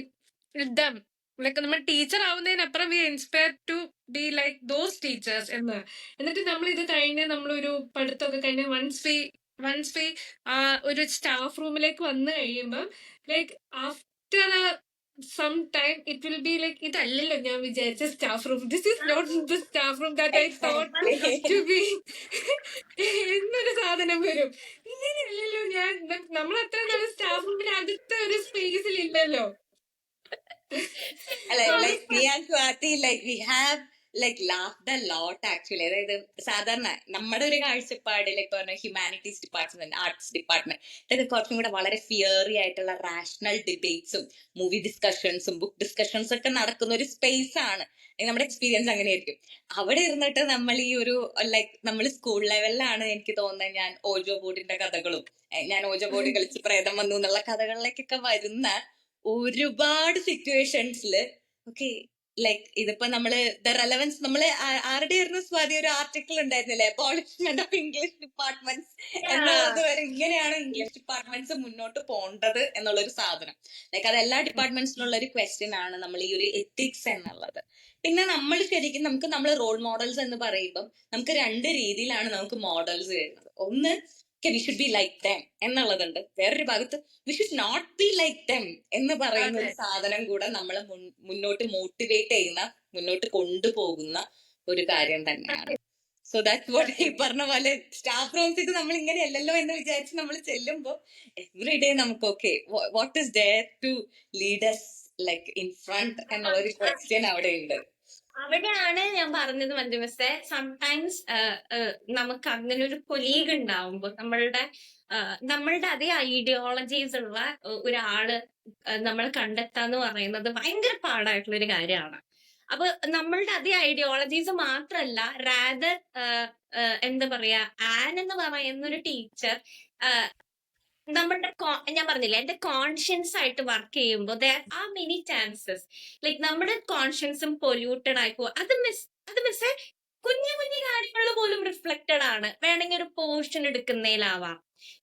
them. Like നമ്മൾ ടീച്ചർ ആവുന്നതിനപ്പുറം we inspire to be like those teachers എന്ന്. എന്നിട്ട് നമ്മൾ ഇത് കഴിഞ്ഞ് നമ്മളൊരു പഠിത്തമൊക്കെ കഴിഞ്ഞ് വൺസ് വി ഒരു സ്റ്റാഫ് റൂമിലേക്ക് വന്നു കഴിയുമ്പോൾ like after some time it will be like ഇതല്ലല്ലോ ഞാൻ വിചാരിച്ച staff room, this is not the staff room that I thought to be എന്നൊരു സാധനം വരും. ഇങ്ങനെയല്ലല്ലോ ഞാൻ, നമ്മൾ അത്ര നല്ല സ്റ്റാഫ് റൂമിന് അടുത്ത ഒരു സ്പേസിൽ ഇല്ലല്ലോ. like me and Swati, like we have like laughed a lot actually. അതായത് സാധാരണ നമ്മുടെ ഒരു കാഴ്ചപ്പാട് ലൈക്ക് പറഞ്ഞ ഹ്യൂമാനിറ്റീസ് ഡിപ്പാർട്ട്മെന്റ്, ആർട്സ് ഡിപ്പാർട്ട്മെന്റ്, ഇതൊക്കെ കുറച്ചും കൂടെ വളരെ ഫിയറി ആയിട്ടുള്ള റാഷണൽ ഡിബേറ്റ്സും മൂവി ഡിസ്കഷൻസും ബുക്ക് ഡിസ്കഷൻസ് ഒക്കെ നടക്കുന്ന ഒരു സ്പേസ് ആണ്. നമ്മുടെ എക്സ്പീരിയൻസ് അങ്ങനെയായിരിക്കും. അവിടെ ഇരുന്നിട്ട് നമ്മൾ ഈ ഒരു ലൈക്ക് നമ്മൾ സ്കൂൾ ലെവലിലാണ് എനിക്ക് തോന്നുന്നത് ഞാൻ ഓജോ ബോർഡിന്റെ കഥകളും ഞാൻ ഓജോ ബോർഡ് കളിച്ച് പ്രേതം വന്നു എന്നുള്ള കഥകളിലേക്കൊക്കെ വരുന്ന ഒരുപാട് സിറ്റുവേഷൻസില് ഓക്കെ ലൈക്ക് ഇതിപ്പോ നമ്മള് ദ റെലവൻസ് നമ്മള് ആരുടെ ആയിരുന്നു സ്വാതി ഒരു ആർട്ടിക്കിൾ ഉണ്ടായിരുന്നില്ലേ, അബോളിഷ്മെന്റ് ഓഫ് ഇംഗ്ലീഷ് ഡിപ്പാർട്ട്മെന്റ്സ് എന്നുള്ളത് വരെ ഇങ്ങനെയാണ് ഇംഗ്ലീഷ് ഡിപ്പാർട്ട്മെന്റ്സ് മുന്നോട്ട് പോകേണ്ടത് എന്നുള്ളൊരു സാധനം. ലൈക്ക് അത് എല്ലാ ഡിപ്പാർട്ട്മെന്റ്സിനുള്ള ഒരു ക്വസ്റ്റ്യൻ ആണ് നമ്മൾ ഈ ഒരു എത്തിക്സ് എന്നുള്ളത്. പിന്നെ നമ്മൾ ശരിക്കും നമ്മൾ റോൾ മോഡൽസ് എന്ന് പറയുമ്പോൾ നമുക്ക് 2 രീതിയിലാണ് നമുക്ക് മോഡൽസ് വരുന്നത്. ഒന്ന് we should be like them എന്നുള്ളതുണ്ട്, വേറൊരു ഭാഗത്ത് we should not be like them എന്ന് പറയുന്ന ഒരു സാധനം കൂടെ നമ്മളെ മുന്നോട്ട് മോട്ടിവേറ്റ് ചെയ്യുന്ന, മുന്നോട്ട് കൊണ്ടുപോകുന്ന ഒരു കാര്യം തന്നെയാണ്. സോ ദാറ്റ്സ് വാട്ട് ഈ പറഞ്ഞ പോലെ സ്റ്റാഫ് റൂംസിൽ നമ്മൾ ഇങ്ങനെയല്ലല്ലോ എന്ന് വിചാരിച്ച് നമ്മൾ ചെല്ലുമ്പോ എവറി ഡേ നമുക്ക് okay what is there to lead us like in front എന്നുള്ള ഒരു ക്വസ്റ്റ്യൻ അവിടെ ഉണ്ട്. അവിടെയാണ് ഞാൻ പറഞ്ഞത് മഞ്ജു മിസ്സേ, സംടൈംസ് നമുക്ക് അങ്ങനെ ഒരു കൊലീഗ് ഉണ്ടാവുമ്പോ നമ്മളുടെ അതേ ഐഡിയോളജീസ് ഉള്ള ഒരാള് നമ്മൾ കണ്ടെത്താന്ന് പറയുന്നത് ഭയങ്കര പാടായിട്ടുള്ള ഒരു കാര്യമാണ്. അപ്പൊ നമ്മളുടെ അതേ ഐഡിയോളജീസ് മാത്രല്ല, റാദർ എന്താ പറയാ, ആൻ എന്ന് പറയുന്ന ഒരു ടീച്ചർ നമ്മളുടെ ഞാൻ പറഞ്ഞില്ലേ എന്റെ കോൺഷ്യൻസ് ആയിട്ട് വർക്ക് ചെയ്യുമ്പോൾ there are many chances like നമ്മുടെ കോൺഷ്യൻസും പൊല്യൂട്ടഡ് ആയി പോകും. അത് മിസ്സേ കുഞ്ഞു കുഞ്ഞു കാര്യങ്ങളിൽ പോലും റിഫ്ലക്റ്റഡ് ആണ്. വേണമെങ്കിൽ ഒരു പോർഷൻ എടുക്കുന്നതിലാവാം,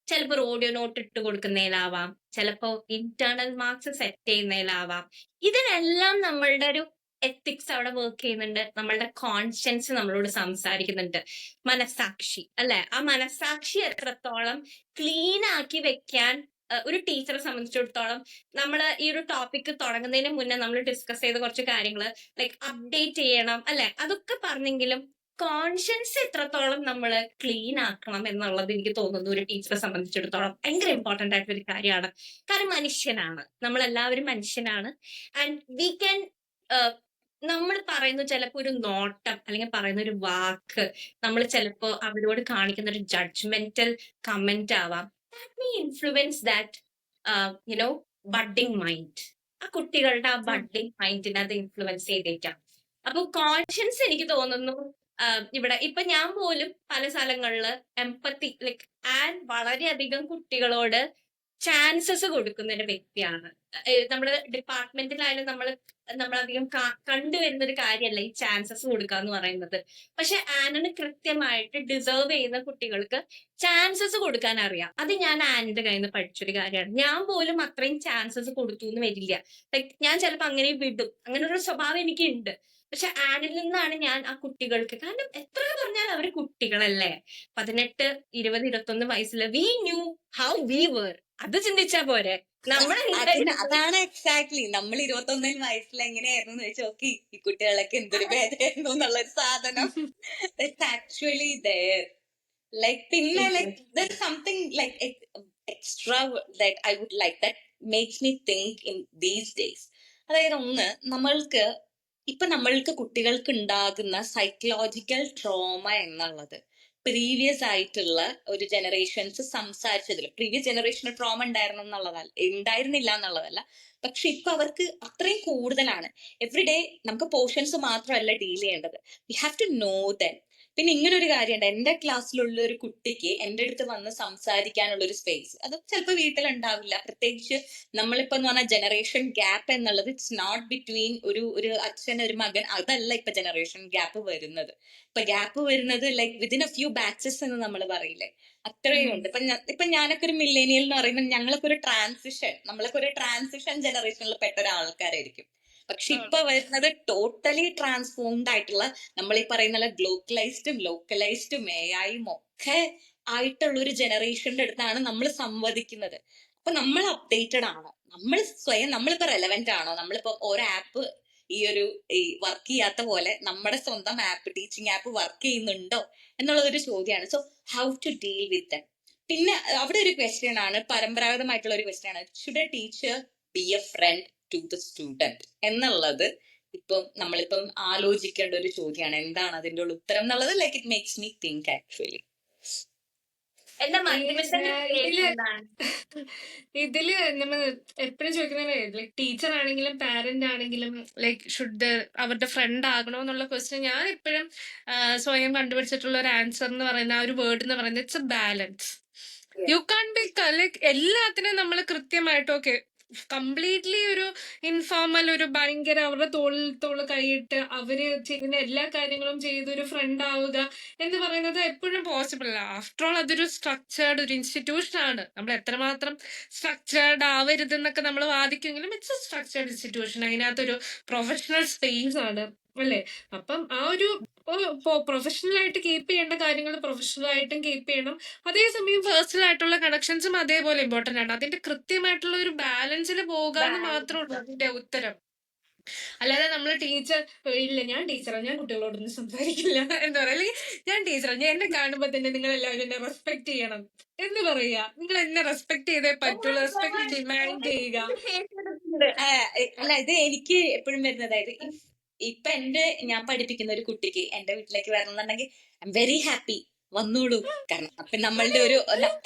ചിലപ്പോൾ ഓഡിയോ നോട്ട് ഇട്ട് കൊടുക്കുന്നതിലാവാം, ചിലപ്പോ ഇന്റേണൽ മാർക്സ് സെറ്റ് ചെയ്യുന്നതിലാവാം. ഇതിനെല്ലാം നമ്മളുടെ ഒരു എത്തിക്സ് അവിടെ വർക്ക് ചെയ്യുന്നുണ്ട്. നമ്മളുടെ കോൺഷ്യൻസ് നമ്മളോട് സംസാരിക്കുന്നുണ്ട്. മനസാക്ഷി അല്ലെ, ആ മനസാക്ഷി എത്രത്തോളം ക്ലീൻ ആക്കി വെക്കാൻ ഒരു ടീച്ചറെ സംബന്ധിച്ചിടത്തോളം നമ്മൾ ഈ ഒരു ടോപ്പിക് തുടങ്ങുന്നതിന് മുന്നേ നമ്മൾ ഡിസ്കസ് ചെയ്ത കുറച്ച് കാര്യങ്ങൾ ലൈക്ക് അപ്ഡേറ്റ് ചെയ്യണം അല്ലെ, അതൊക്കെ പറഞ്ഞെങ്കിലും കോൺഷ്യൻസ് എത്രത്തോളം നമ്മൾ ക്ലീൻ ആക്കണം എന്നുള്ളത് എനിക്ക് തോന്നുന്നു ഒരു ടീച്ചറെ സംബന്ധിച്ചിടത്തോളം ഭയങ്കര ഇമ്പോർട്ടന്റ് ആയിട്ടുള്ള ഒരു കാര്യമാണ്. കാരണം മനുഷ്യനാണ്, നമ്മളെല്ലാവരും മനുഷ്യനാണ്. ആൻഡ് വി ക്യാൻ നമ്മൾ പറയുന്ന ചിലപ്പോ ഒരു നോട്ടം അല്ലെങ്കിൽ പറയുന്ന ഒരു വാക്ക് നമ്മൾ ചിലപ്പോ അവരോട് കാണിക്കുന്ന ഒരു ജഡ്ജ്മെന്റൽ കമന്റ് ആവാം. That may influence that you know budding mind. ആ കുട്ടികളുടെ ആ ബഡ്ഡിങ് മൈൻഡിനെ അത് ഇൻഫ്ലുവൻസ് ചെയ്തേക്കാം. അപ്പൊ കോൺഷ്യൻസ് എനിക്ക് തോന്നുന്നു ഇവിടെ ഇപ്പൊ ഞാൻ പോലും പല സ്ഥലങ്ങളില് എംപത്തി ലൈക്ക് ആൻഡ് വളരെയധികം കുട്ടികളോട് ചാൻസസ് കൊടുക്കുന്ന ഒരു വ്യക്തിയാണ്. നമ്മുടെ ഡിപ്പാർട്ട്മെന്റിലായാലും നമ്മളധികം കണ്ടുവരുന്ന ഒരു കാര്യമല്ല ഈ ചാൻസസ് കൊടുക്കുക എന്ന് പറയുന്നത്. പക്ഷെ ആനിന് കൃത്യമായിട്ട് ഡിസേർവ് ചെയ്യുന്ന കുട്ടികൾക്ക് ചാൻസസ് കൊടുക്കാൻ അറിയാം. അത് ഞാൻ ആനിന്റെ കയ്യിൽ നിന്ന് പഠിച്ചൊരു കാര്യമാണ്. ഞാൻ പോലും അത്രയും ചാൻസസ് കൊടുത്തു എന്ന് വരില്ല. ലൈക്ക് ഞാൻ ചിലപ്പോൾ അങ്ങനെ വിടും, അങ്ങനെ ഒരു സ്വഭാവം എനിക്കുണ്ട്. പക്ഷെ ആനിൽ നിന്നാണ് ഞാൻ ആ കുട്ടികൾക്ക്, കാരണം എത്ര പറഞ്ഞാൽ അവര് കുട്ടികളല്ലേ, 18, 20, 21 വയസ്സില് we knew how we were, അത് ചിന്തിച്ചാ പോരെ. അതിന് അതാണ് എക്സാക്ട്ലി നമ്മൾ 21 വയസ്സിൽ എങ്ങനെയായിരുന്നു വെച്ചാൽ ഓക്കെ ഈ കുട്ടികളൊക്കെ എന്തൊരു ഭേദമായിരുന്നു എന്നുള്ളൊരു സാധനം ആക്ച്വലി like പിന്നെ like there's something like extra that I would like that makes me think in these days. അതായത് ഒന്ന് നമ്മൾക്ക് കുട്ടികൾക്ക് ഉണ്ടാകുന്ന സൈക്കോളജിക്കൽ ട്രോമ എന്നുള്ളത് പ്രീവിയസ് ആയിട്ടുള്ള ഒരു ജനറേഷൻസ് സംസാരിച്ചതിൽ പ്രീവിയസ് ജനറേഷന് ട്രോമ ഉണ്ടായിരുന്നില്ല എന്നുള്ളതല്ല, പക്ഷെ ഇപ്പൊ അവർക്ക് അത്രയും കൂടുതലാണ്. എവറിഡേ നമുക്ക് പോർഷൻസ് മാത്രമല്ല ഡീൽ ചെയ്യേണ്ടത്, we have to know then. പിന്നെ ഇങ്ങനെ ഒരു കാര്യമുണ്ട്, എന്റെ ക്ലാസ്സിലുള്ള ഒരു കുട്ടിക്ക് എന്റെ അടുത്ത് വന്ന് സംസാരിക്കാനുള്ള ഒരു സ്പേസ് അത് ചിലപ്പോൾ വീട്ടിലുണ്ടാവില്ല. പ്രത്യേകിച്ച് നമ്മളിപ്പോ എന്ന് പറഞ്ഞാൽ ജനറേഷൻ ഗ്യാപ്പ് എന്നുള്ളത് ഇറ്റ്സ് നോട്ട് ബിറ്റ്വീൻ ഒരു അച്ഛൻ ഒരു മകൻ, അതല്ല ഇപ്പൊ ജനറേഷൻ ഗ്യാപ്പ് വരുന്നത്. ഇപ്പൊ ഗ്യാപ്പ് വരുന്നത് like within A few batches എന്ന് നമ്മൾ പറയില്ലേ, അത്രയും ഉണ്ട്. ഇപ്പൊ ഞാനൊക്കെ ഒരു മില്ലേനിയൽ എന്ന് പറയുമ്പോൾ നമ്മളൊക്കെ ഒരു ട്രാൻസിഷൻ ജനറേഷനിൽ പെട്ട ഒരാൾക്കാരായിരിക്കും. പക്ഷെ ഇപ്പൊ വരുന്നത് ടോട്ടലി ട്രാൻസ്ഫോംഡ് ആയിട്ടുള്ള നമ്മൾ ഈ പറയുന്ന ഗ്ലോക്കലൈസ്ഡും ലോക്കലൈസ്ഡും AI ഒക്കെ ആയിട്ടുള്ള ഒരു ജനറേഷന്റെ അടുത്താണ് നമ്മൾ സംവദിക്കുന്നത്. അപ്പൊ നമ്മൾ അപ്ഡേറ്റഡ് ആണോ, നമ്മളിപ്പോ റെലവെന്റ് ആണോ, നമ്മളിപ്പോ ഒരു ആപ്പ് ഈ വർക്ക് ചെയ്യാത്ത പോലെ നമ്മുടെ സ്വന്തം ആപ്പ്, ടീച്ചിങ് ആപ്പ് വർക്ക് ചെയ്യുന്നുണ്ടോ എന്നുള്ളതൊരു ചോദ്യമാണ്. So how to deal with them. പിന്നെ അവിടെ ഒരു ക്വസ്റ്റ്യൻ ആണ്, പരമ്പരാഗതമായിട്ടുള്ള ഒരു ക്വസ്റ്റ്യൻ ആണ്, should a teacher be a friend to the student എന്നുള്ളത് നമ്മളിപ്പം ആലോചിക്കേണ്ട ഒരു ചോദ്യമാണ്. എന്താണ് അതിന്റെ ഉത്തരം എന്നുള്ളത് like it makes me think actually. ഇതില് നമ്മൾ എപ്പോഴും ചോദിക്കുന്നത് ലൈക് ടീച്ചർ ആണെങ്കിലും പാരന്റ് ആണെങ്കിലും ലൈക്ക് ഷുഡ് അവരുടെ ഫ്രണ്ട് ആകണോ എന്നുള്ള ക്വസ്റ്റ്യൻ ഞാൻ എപ്പോഴും സ്വയം കണ്ടുപിടിച്ചിട്ടുള്ള ഒരു ആൻസർ എന്ന് പറയുന്ന ആ ഒരു വേർഡ് എന്ന് പറയുന്നത് it's a balance. You can't be like എല്ലാത്തിനും നമ്മൾ കൃത്യമായിട്ട് ഓക്കെ കംപ്ലീറ്റ്ലി ഒരു ഇൻഫോർമൽ ഒരു ഭയങ്കര അവരുടെ തോളിൽ കൈയിട്ട് അവര് ചെയ്യുന്ന എല്ലാ കാര്യങ്ങളും ചെയ്ത് ഒരു ഫ്രണ്ട് ആവുക എന്ന് പറയുന്നത് എപ്പോഴും പോസിബിൾ അല്ല. ആഫ്റ്റർ ഓൾ അതൊരു സ്ട്രക്ചേർഡ് ഒരു ഇൻസ്റ്റിറ്റ്യൂഷൻ ആണ്. നമ്മൾ എത്രമാത്രം സ്ട്രക്ചേർഡ് ആവരുത് എന്നൊക്കെ നമ്മൾ വാദിക്കുമെങ്കിലും ഇറ്റ്സ് എ സ്ട്രക്ചേർഡ് ഇൻസ്റ്റിറ്റ്യൂഷൻ, അതിനകത്തൊരു പ്രൊഫഷണൽ സ്പേസ് ആണ് അല്ലേ. അപ്പം ആ ഒരു പ്രൊഫഷണൽ ആയിട്ട് കീപ്പ് ചെയ്യേണ്ട കാര്യങ്ങൾ പ്രൊഫഷണൽ ആയിട്ടും കീപ്പ് ചെയ്യണം, അതേസമയം പേഴ്സണൽ ആയിട്ടുള്ള കണക്ഷൻസും അതേപോലെ ഇമ്പോർട്ടന്റ് ആണ്. അതിന്റെ കൃത്യമായിട്ടുള്ള ഒരു ബാലൻസിൽ പോകാന്ന് മാത്രമേ ഉള്ളൂ അതിന്റെ ഉത്തരം. അല്ലാതെ നമ്മൾ ടീച്ചർ ഇല്ല ഞാൻ ടീച്ചറാണ്, ഞാൻ കുട്ടികളോടൊന്നും സംസാരിക്കില്ല എന്ന് പറയാം, അല്ലെങ്കിൽ ഞാൻ ടീച്ചറാണ്, ഞാൻ എന്നെ കാണുമ്പോ തന്നെ നിങ്ങൾ എല്ലാവരും എന്നെ റെസ്പെക്ട് ചെയ്യണം എന്ന് പറയുക. നിങ്ങൾ എന്നെ റെസ്പെക്ട് ചെയ്തേ പറ്റുള്ളൂ, റെസ്പെക്ട് ഡിമാൻഡ് ചെയ്യുക. അല്ല, ഇത് എനിക്ക് എപ്പോഴും വരുന്നത്, അതായത് ഇപ്പൊ ഞാൻ പഠിപ്പിക്കുന്ന ഒരു കുട്ടിക്ക് എന്റെ വീട്ടിലേക്ക് വരണമെന്നുണ്ടെങ്കിൽ ഐ എം വെരി ഹാപ്പി, വന്നോളൂ. കാരണം അപ്പൊ നമ്മളുടെ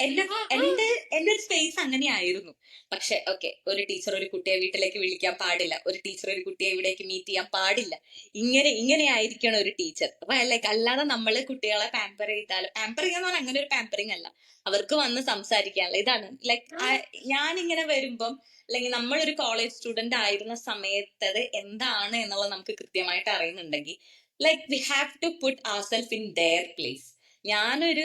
എന്റെ ഒരു സ്പേസ് അങ്ങനെയായിരുന്നു. പക്ഷെ ഓക്കെ, ഒരു ടീച്ചർ ഒരു കുട്ടിയെ വീട്ടിലേക്ക് വിളിക്കാൻ പാടില്ല, ഒരു ടീച്ചർ ഒരു കുട്ടിയെ ഇവിടേക്ക് മീറ്റ് ചെയ്യാൻ പാടില്ല, ഇങ്ങനെ ആയിരിക്കണം ഒരു ടീച്ചർ. അപ്പൊ ലൈക്ക് അല്ലാതെ നമ്മള് കുട്ടികളെ പാമ്പർ ചെയ്യാന്ന് പറഞ്ഞാൽ അങ്ങനെ ഒരു പാമ്പറിങ് അല്ല, അവർക്ക് വന്ന് സംസാരിക്കാനുള്ള ഇതാണ്. ലൈക്ക് ഞാനിങ്ങനെ വരുമ്പം അല്ലെങ്കിൽ നമ്മളൊരു കോളേജ് സ്റ്റുഡന്റ് ആയിരുന്ന സമയത്ത് അത് എന്താണ് എന്നുള്ളത് നമുക്ക് കൃത്യമായിട്ട് അറിയുന്നുണ്ടെങ്കിൽ like we have to put ourselves in their place. ഞാനൊരു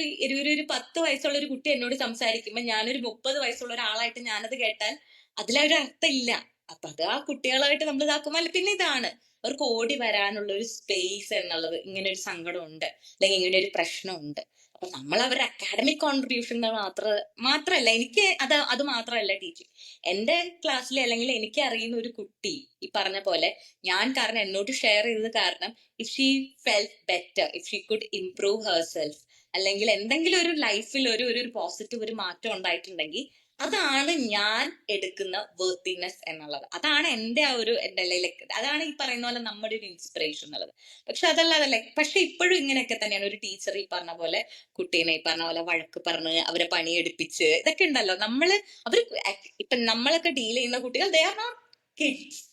10 വയസ്സുള്ള ഒരു കുട്ടി എന്നോട് സംസാരിക്കുമ്പോൾ ഞാനൊരു 30 വയസ്സുള്ള ഒരാളായിട്ട് ഞാനത് കേട്ടാൽ അതിലൊരു അർത്ഥം ഇല്ല. അപ്പൊ അത് ആ കുട്ടികളായിട്ട് നമ്മൾ ഇതാക്കുമ്പോൾ അല്ല, പിന്നെ ഇതാണ് അവർക്ക് ഓടി വരാനുള്ള ഒരു സ്പേസ് എന്നുള്ളത്. ഇങ്ങനെ ഒരു സങ്കടം ഉണ്ട് അല്ലെങ്കിൽ ഇങ്ങനെ ഒരു പ്രശ്നമുണ്ട്, അപ്പൊ നമ്മൾ അവരുടെ അക്കാഡമിക് കോൺട്രിബ്യൂഷൻ മാത്രമല്ല, എനിക്ക് അത് മാത്രമല്ല ടീച്ചിങ്. എന്റെ ക്ലാസ്സിൽ അല്ലെങ്കിൽ എനിക്ക് അറിയുന്ന ഒരു കുട്ടി ഈ പറഞ്ഞ പോലെ കാരണം എന്നോട് ഷെയർ ചെയ്തത് കാരണം if she felt better, if she could improve herself, അല്ലെങ്കിൽ എന്തെങ്കിലും ഒരു ലൈഫിൽ ഒരു പോസിറ്റീവ് ഒരു മാറ്റം ഉണ്ടായിട്ടുണ്ടെങ്കിൽ അതാണ് ഞാൻ എടുക്കുന്ന വർത്തിനെസ് എന്നുള്ളത്. അതാണ് എന്റെ അതാണ് ഈ പറയുന്ന പോലെ നമ്മുടെ ഒരു ഇൻസ്പിറേഷൻ എന്നുള്ളത്. പക്ഷെ അതല്ലാതെ പക്ഷെ ഇപ്പോഴും ഇങ്ങനെയൊക്കെ തന്നെയാണ്. ഒരു ടീച്ചർ ഈ പറഞ്ഞ പോലെ കുട്ടീനെ ഈ പറഞ്ഞ പോലെ വഴക്ക് പറഞ്ഞ് അവരെ പണിയെടുപ്പിച്ച് ഇതൊക്കെ ഉണ്ടല്ലോ. ഇപ്പൊ നമ്മളൊക്കെ ഡീൽ ചെയ്യുന്ന കുട്ടികൾ ദേ ആർ നോട്ട് കിഡ്സ്,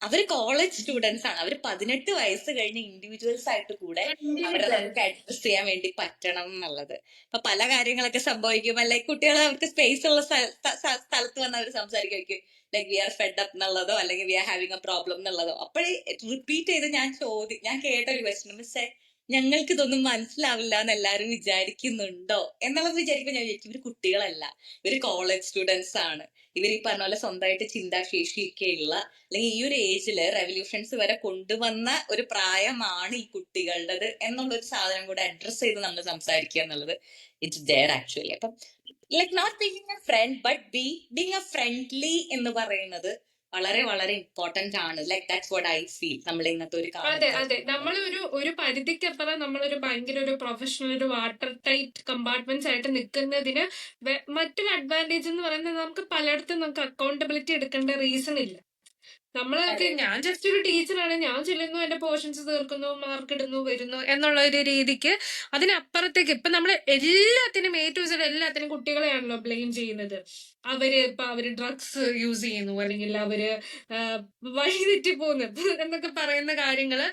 അവര് കോളേജ് സ്റ്റുഡൻസ് ആണ്. അവര് 18 വയസ്സ് കഴിഞ്ഞ ഇൻഡിവിജ്വൽസ് ആയിട്ട് കൂടെ അവരെ നമുക്ക് അഡ്ജസ്റ്റ് ചെയ്യാൻ വേണ്ടി പറ്റണം എന്നുള്ളത്. ഇപ്പൊ പല കാര്യങ്ങളൊക്കെ സംഭവിക്കും, അല്ലെങ്കിൽ കുട്ടികൾ അവർക്ക് സ്പേസ് ഉള്ള സ്ഥലത്ത് വന്ന് അവർ സംസാരിക്കും like we are fed up എന്നുള്ളതോ അല്ലെങ്കിൽ we are having a problem എന്നുള്ളതോ. അപ്പോഴേ റിപ്പീറ്റ് ചെയ്ത് ഞാൻ കേട്ട ഒരു ക്വസ്റ്റ്യൻ, മിസ്സേ ഞങ്ങൾക്ക് ഇതൊന്നും മനസ്സിലാവില്ല എന്ന് എല്ലാരും വിചാരിക്കുന്നുണ്ടോ എന്നുള്ളത് വിചാരിക്കുമ്പോൾ ഞാൻ വിചാരിക്കും ഇവര് കുട്ടികളല്ല, ഇവര് കോളേജ് സ്റ്റുഡൻസ് ആണ്. ഇവർ ഈ പറഞ്ഞ പോലെ സ്വന്തമായിട്ട് ചിന്താശേഷിയൊക്കെ ഉള്ള, അല്ലെങ്കിൽ ഈ ഒരു ഏജില് റെവല്യൂഷൻസ് വരെ കൊണ്ടുവന്ന ഒരു പ്രായമാണ് ഈ കുട്ടികളുടേത് എന്നുള്ളൊരു സാധനം കൂടെ അഡ്രസ് ചെയ്ത് നമ്മൾ സംസാരിക്കുക എന്നുള്ളത് ഇറ്റ്സ് ദെയർ ആക്ച്വലി. അപ്പം like not being a friend but being a friendly എന്ന് പറയുന്നത് വളരെ വളരെ ഇമ്പോർട്ടന്റ് ആണ്. Like that's what I feel നമ്മൾ ഇന്നത്തെ ഒരു അതെ കാലത്ത്. അതെ നമ്മൾ ഒരു പരിധിക്കപ്പുറം നമ്മളൊരു ഭയങ്കര ഒരു പ്രൊഫഷണൽ ഒരു വാട്ടർ ടൈറ്റ് കമ്പാർട്ട്മെന്റ്സ് ആയിട്ട് നിൽക്കുന്നതിന് മറ്റൊരു അഡ്വാൻറ്റേജ് എന്ന് പറയുന്നത് നമുക്ക് പലയിടത്തും നമുക്ക് അക്കൗണ്ടബിലിറ്റി എടുക്കേണ്ട റീസൺ ഇല്ല. നമ്മളൊക്കെ അതെ ഞാൻ ജസ്റ്റ് ഒരു ടീച്ചറാണ്, ഞാൻ ചെല്ലുന്നു, എന്റെ പോർഷൻസ് തീർക്കുന്നു, മാർക്ക് ഇടുന്നു, വരുന്നു എന്നുള്ള ഒരു രീതിക്ക്. അതിനപ്പുറത്തേക്ക് ഇപ്പൊ നമ്മൾ എല്ലാത്തിനും A to Z എല്ലാത്തിനും കുട്ടികളെയാണല്ലോ ബ്ലെയിം ചെയ്യുന്നത്. അവര് ഡ്രഗ്സ് യൂസ് ചെയ്യുന്നു, അല്ലെങ്കിൽ അവര് വഴിതെറ്റി പോകുന്നു എന്നൊക്കെ പറയുന്ന കാര്യങ്ങള്.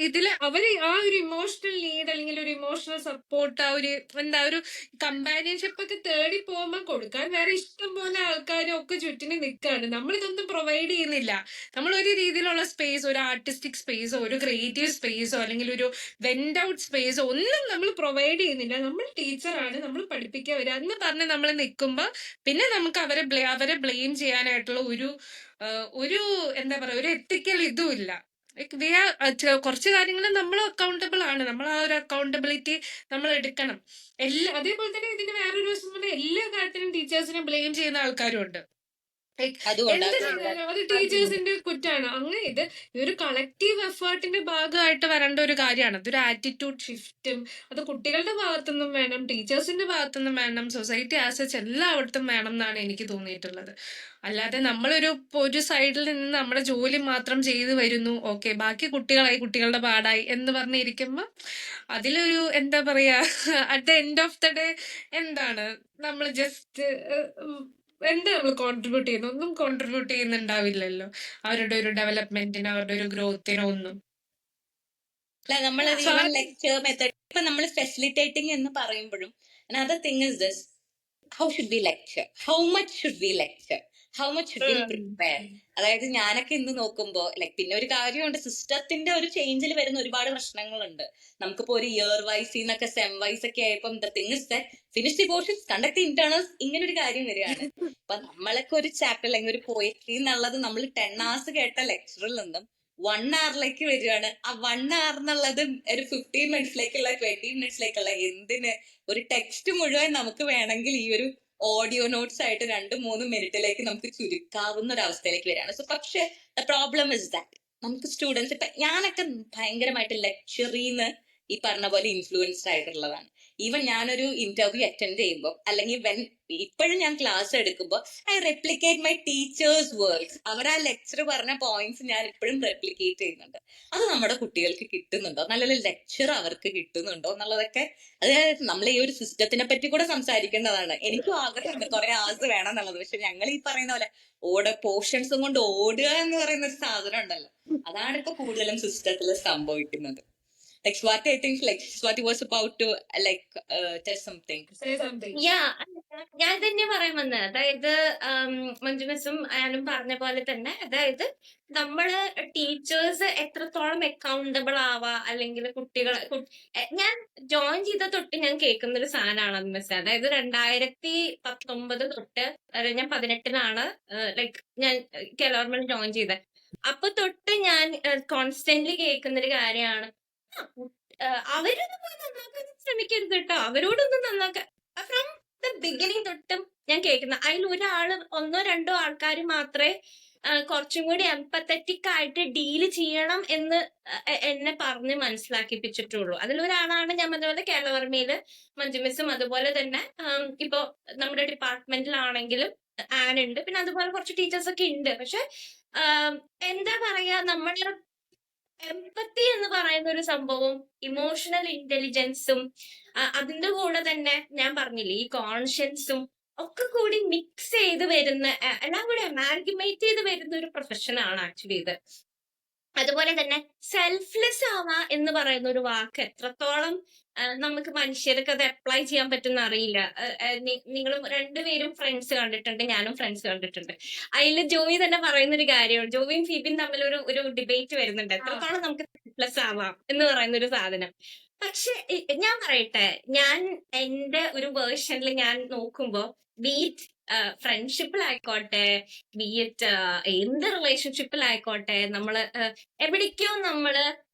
ഇതില് അവര് ആ ഒരു ഇമോഷണൽ നീഡ് അല്ലെങ്കിൽ ഒരു ഇമോഷണൽ സപ്പോർട്ട്, ആ ഒരു ഒരു കമ്പാനിയൻഷിപ്പ് ഒക്കെ തേടി പോകുമ്പോൾ കൊടുക്കാൻ വേറെ ഇഷ്ടം പോലെ ആൾക്കാരും ഒക്കെ ചുറ്റിന് നിൽക്കാണ്. നമ്മളിതൊന്നും പ്രൊവൈഡ് ചെയ്യുന്നില്ല. നമ്മൾ ഒരു രീതിയിലുള്ള സ്പേസ്, ഒരു ആർട്ടിസ്റ്റിക് സ്പേസോ ഒരു ക്രിയേറ്റീവ് സ്പേസോ അല്ലെങ്കിൽ ഒരു വെന്റ് ഔട്ട് സ്പേസോ ഒന്നും നമ്മൾ പ്രൊവൈഡ് ചെയ്യുന്നില്ല. നമ്മൾ ടീച്ചറാണ്, നമ്മൾ പഠിപ്പിക്കാൻ വരിക എന്ന് പറഞ്ഞ് നമ്മൾ നിൽക്കുമ്പോ പിന്നെ നമുക്ക് അവരെ ബ്ലെയിം ചെയ്യാനായിട്ടുള്ള ഒരു എന്താ പറയാ ഒരു എത്തിക്കൽ ഇതും ഇല്ല. കുറച്ച് കാര്യങ്ങൾ നമ്മൾ അക്കൗണ്ടബിൾ ആണ്, നമ്മൾ ആ ഒരു അക്കൗണ്ടബിലിറ്റി നമ്മൾ എടുക്കണം. അതേപോലെ തന്നെ ഇതിന്റെ വേറൊരു വശം പറഞ്ഞാൽ എല്ലാ കാര്യത്തിനും ടീച്ചേഴ്സിനെ ബ്ലെയിം ചെയ്യുന്ന ആൾക്കാരും ഉണ്ട്. അതുകൊണ്ട് എന്ത് ചെയ്താലും അത് ടീച്ചേഴ്സിന്റെ കുറ്റാണ്. അങ്ങനെ ഇത് ഒരു കളക്റ്റീവ് എഫേർട്ടിന്റെ ഭാഗമായിട്ട് വരേണ്ട ഒരു കാര്യമാണ്. അതൊരു ആറ്റിറ്റ്യൂഡ് ഷിഫ്റ്റും അത് കുട്ടികളുടെ ഭാഗത്തുനിന്നും വേണം, ടീച്ചേഴ്സിന്റെ ഭാഗത്തുനിന്നും വേണം, സൊസൈറ്റി ആസച്ച് എല്ലായിടത്തും വേണം എന്നാണ് എനിക്ക് തോന്നിയിട്ടുള്ളത്. അല്ലാതെ ഒരു സൈഡിൽ നിന്ന് നമ്മുടെ ജോലി മാത്രം ചെയ്തു വരുന്നു, ഓക്കെ ബാക്കി കുട്ടികളുടെ പാടായി എന്ന് പറഞ്ഞിരിക്കുമ്പോ അതിലൊരു എന്താ പറയാ at the end of the day എന്താണ് നമ്മൾ ജസ്റ്റ് എന്താ നമ്മൾ കോൺട്രിബ്യൂട്ട് ചെയ്യുന്നു? ഒന്നും കോൺട്രിബ്യൂട്ട് ചെയ്യുന്നുണ്ടാവില്ലല്ലോ അവരുടെ ഒരു ഡെവലപ്മെന്റിന്, അവരുടെ ഒരു ഗ്രോത്തിനോ ഒന്നും. നമ്മളത് ഈവൻ ലെക്ചർ മെത്തേഡ് ഇപ്പൊ നമ്മൾ ഫെസിലിറ്റേറ്റിംഗ് എന്ന് പറയുമ്പോഴും another thing is this, how should we lecture, how much should we lecture, how much should we prepare. അതായത് ഞാനൊക്കെ ഇന്ന് നോക്കുമ്പോ ലൈക് പിന്നെ ഒരു കാര്യമുണ്ട്, സിസ്റ്റത്തിന്റെ ഒരു ചേഞ്ചിൽ വരുന്ന ഒരുപാട് പ്രശ്നങ്ങളുണ്ട്. നമുക്കിപ്പോ ഒരു ഇയർ വൈസ് എന്നൊക്കെ സെം വൈസ് ഒക്കെ ആയപ്പം the thing is that finish the portions, conduct the internals, ഇങ്ങനെ ഒരു കാര്യം വരികയാണ്. അപ്പൊ നമ്മളൊക്കെ ഒരു ചാപ്റ്റർ അല്ലെങ്കിൽ ഒരു പോയട്രി എന്നുള്ളത് നമ്മൾ 10 hours കേട്ട ലെക്ചറിൽ നിന്നും 1 hourലേക്ക് വരികയാണ്. ആ 1 hour എന്നുള്ളത് ഒരു 15 minutesലേക്കുള്ള 20 minutesലേക്കുള്ള എന്തിന് ഒരു ടെക്സ്റ്റ് മുഴുവൻ നമുക്ക് വേണമെങ്കിൽ ഈ ഒരു ഓഡിയോ നോട്ട്സ് ആയിട്ട് 2-3 മിനിറ്റിലേക്ക് നമുക്ക് ചുരുക്കാവുന്ന ഒരു അവസ്ഥയിലേക്ക് വരികയാണ്. സോ പക്ഷെ ദ പ്രോബ്ലം ഇസ് ദാറ്റ് നമുക്ക് സ്റ്റുഡൻസ്, ഇപ്പൊ ഞാനൊക്കെ ഭയങ്കരമായിട്ട് ലെക്ചറിന്ന് ഈ പറഞ്ഞ പോലെ ഇൻഫ്ലുവൻസ്ഡ് ആയിട്ടുള്ളതാണ്. ഈവൻ ഞാനൊരു ഇന്റർവ്യൂ അറ്റൻഡ് ചെയ്യുമ്പോൾ അല്ലെങ്കിൽ ഇപ്പോഴും ഞാൻ ക്ലാസ് എടുക്കുമ്പോൾ I replicate my teachers words. അവർ ആ ലെക്ചർ പറഞ്ഞ പോയിന്റ്സ് ഞാൻ ഇപ്പോഴും റെപ്ലിക്കേറ്റ് ചെയ്യുന്നുണ്ട്. അത് നമ്മുടെ കുട്ടികൾക്ക് കിട്ടുന്നുണ്ടോ, നല്ലൊരു ലെക്ചർ അവർക്ക് കിട്ടുന്നുണ്ടോ എന്നുള്ളതൊക്കെ അത് നമ്മൾ ഈ ഒരു സിസ്റ്റത്തിനെ പറ്റി കൂടെ സംസാരിക്കേണ്ടതാണ്. എനിക്കും ആഗ്രഹമുണ്ട് കുറെ ആസ് വേണം എന്നുള്ളത്. പക്ഷെ ഞങ്ങൾ ഈ പറയുന്ന പോലെ പോർഷൻസും കൊണ്ട് ഓടുക എന്ന് പറയുന്ന ഒരു സാധനം ഉണ്ടല്ലോ, അതാണ് ഇപ്പൊ കൂടുതലും സിസ്റ്റത്തിൽ സംഭവിക്കുന്നത്. Like Swati, I think like Swati was about to tell something. Say something. ഞാൻ തന്നെ പറയാൻ വന്നത്, അതായത് മഞ്ജു മിസ്സും ഞാനും പറഞ്ഞ പോലെ തന്നെ, അതായത് നമ്മള് ടീച്ചേഴ്സ് എത്രത്തോളം അക്കൗണ്ടബിൾ ആവാ, അല്ലെങ്കിൽ ഞാൻ ജോയിൻ ചെയ്ത തൊട്ട് ഞാൻ കേൾക്കുന്ന ഒരു സാധനമാണ് മിസ്. അതായത് 2019 തൊട്ട്, അതായത് ഞാൻ 18-ലാണ് ലൈക്ക് ഞാൻ കേരള ജോയിൻ ചെയ്തത്. അപ്പൊ തൊട്ട് ഞാൻ കോൺസ്റ്റന്റ്ലി കേൾക്കുന്ന ഒരു കാര്യമാണ്, അവരൊന്നും പോയി നന്നാക്കാൻ ശ്രമിക്കരുത് കേട്ടോ, അവരോടൊന്നും നന്നാക്കാൻ. ഫ്രം ദ ബിഗിനിങ് തൊട്ടും ഞാൻ കേൾക്കുന്ന അതിൽ ഒരാള് 1-2 ആൾക്കാർ മാത്രമേ കുറച്ചും കൂടി എംപത്തറ്റിക് ആയിട്ട് ഡീല് ചെയ്യണം എന്ന് എന്നെ പറഞ്ഞ് മനസ്സിലാക്കിപ്പിച്ചിട്ടുള്ളൂ. അതിലൊരാളാണ് ഞാൻ പറഞ്ഞ കേരളവർമ്മയില് മഞ്ജു മിസ്സും, അതുപോലെ തന്നെ ഇപ്പൊ നമ്മുടെ ഡിപ്പാർട്ട്മെന്റിലാണെങ്കിലും ആനുണ്ട്, പിന്നെ അതുപോലെ കുറച്ച് ടീച്ചേഴ്സ് ഒക്കെ ഉണ്ട്. പക്ഷെ എന്താ പറയാ, നമ്മുടെ എംപത്തി എന്ന് പറയുന്ന ഒരു സംഭവം, ഇമോഷണൽ ഇന്റലിജൻസും അതിന്റെ കൂടെ തന്നെ ഞാൻ പറഞ്ഞില്ലേ ഈ കോൺഷ്യൻസും ഒക്കെ കൂടി മിക്സ് ചെയ്ത് വരുന്ന, എല്ലാം കൂടി അമാൽഗമേറ്റ് ചെയ്ത് വരുന്ന ഒരു പ്രൊഫഷനാണ് ആക്ച്വലി ഇത്. അതുപോലെ തന്നെ സെൽഫ്ലെസ് ആവാ എന്ന് പറയുന്ന ഒരു വാക്ക് എത്രത്തോളം നമുക്ക് മനുഷ്യർക്ക് അത് അപ്ലൈ ചെയ്യാൻ പറ്റുന്ന അറിയില്ല. നിങ്ങൾ രണ്ടുപേരും ഫ്രണ്ട്സ് കണ്ടിട്ടുണ്ട്, ഞാനും ഫ്രണ്ട്സ് കണ്ടിട്ടുണ്ട്. അതിൽ ജോയി തന്നെ പറയുന്ന ഒരു കാര്യമാണ്, ജോയിയും ഫീബിയും തമ്മിൽ ഒരു ഡിബേറ്റ് വരുന്നുണ്ട്, എത്രത്തോളം നമുക്ക് സെൽഫ്ലെസ് ആവാം എന്ന് പറയുന്ന ഒരു സാധനം. പക്ഷെ ഞാൻ പറയട്ടെ, ഞാൻ എന്റെ ഒരു വേർഷനിൽ ഞാൻ നോക്കുമ്പോ ബീറ്റ് ഫ്രണ്ട്ഷിപ്പിലായിക്കോട്ടെ, ബീറ്റ് എന്ത് റിലേഷൻഷിപ്പിലായിക്കോട്ടെ, നമ്മള് എവിടേക്കോ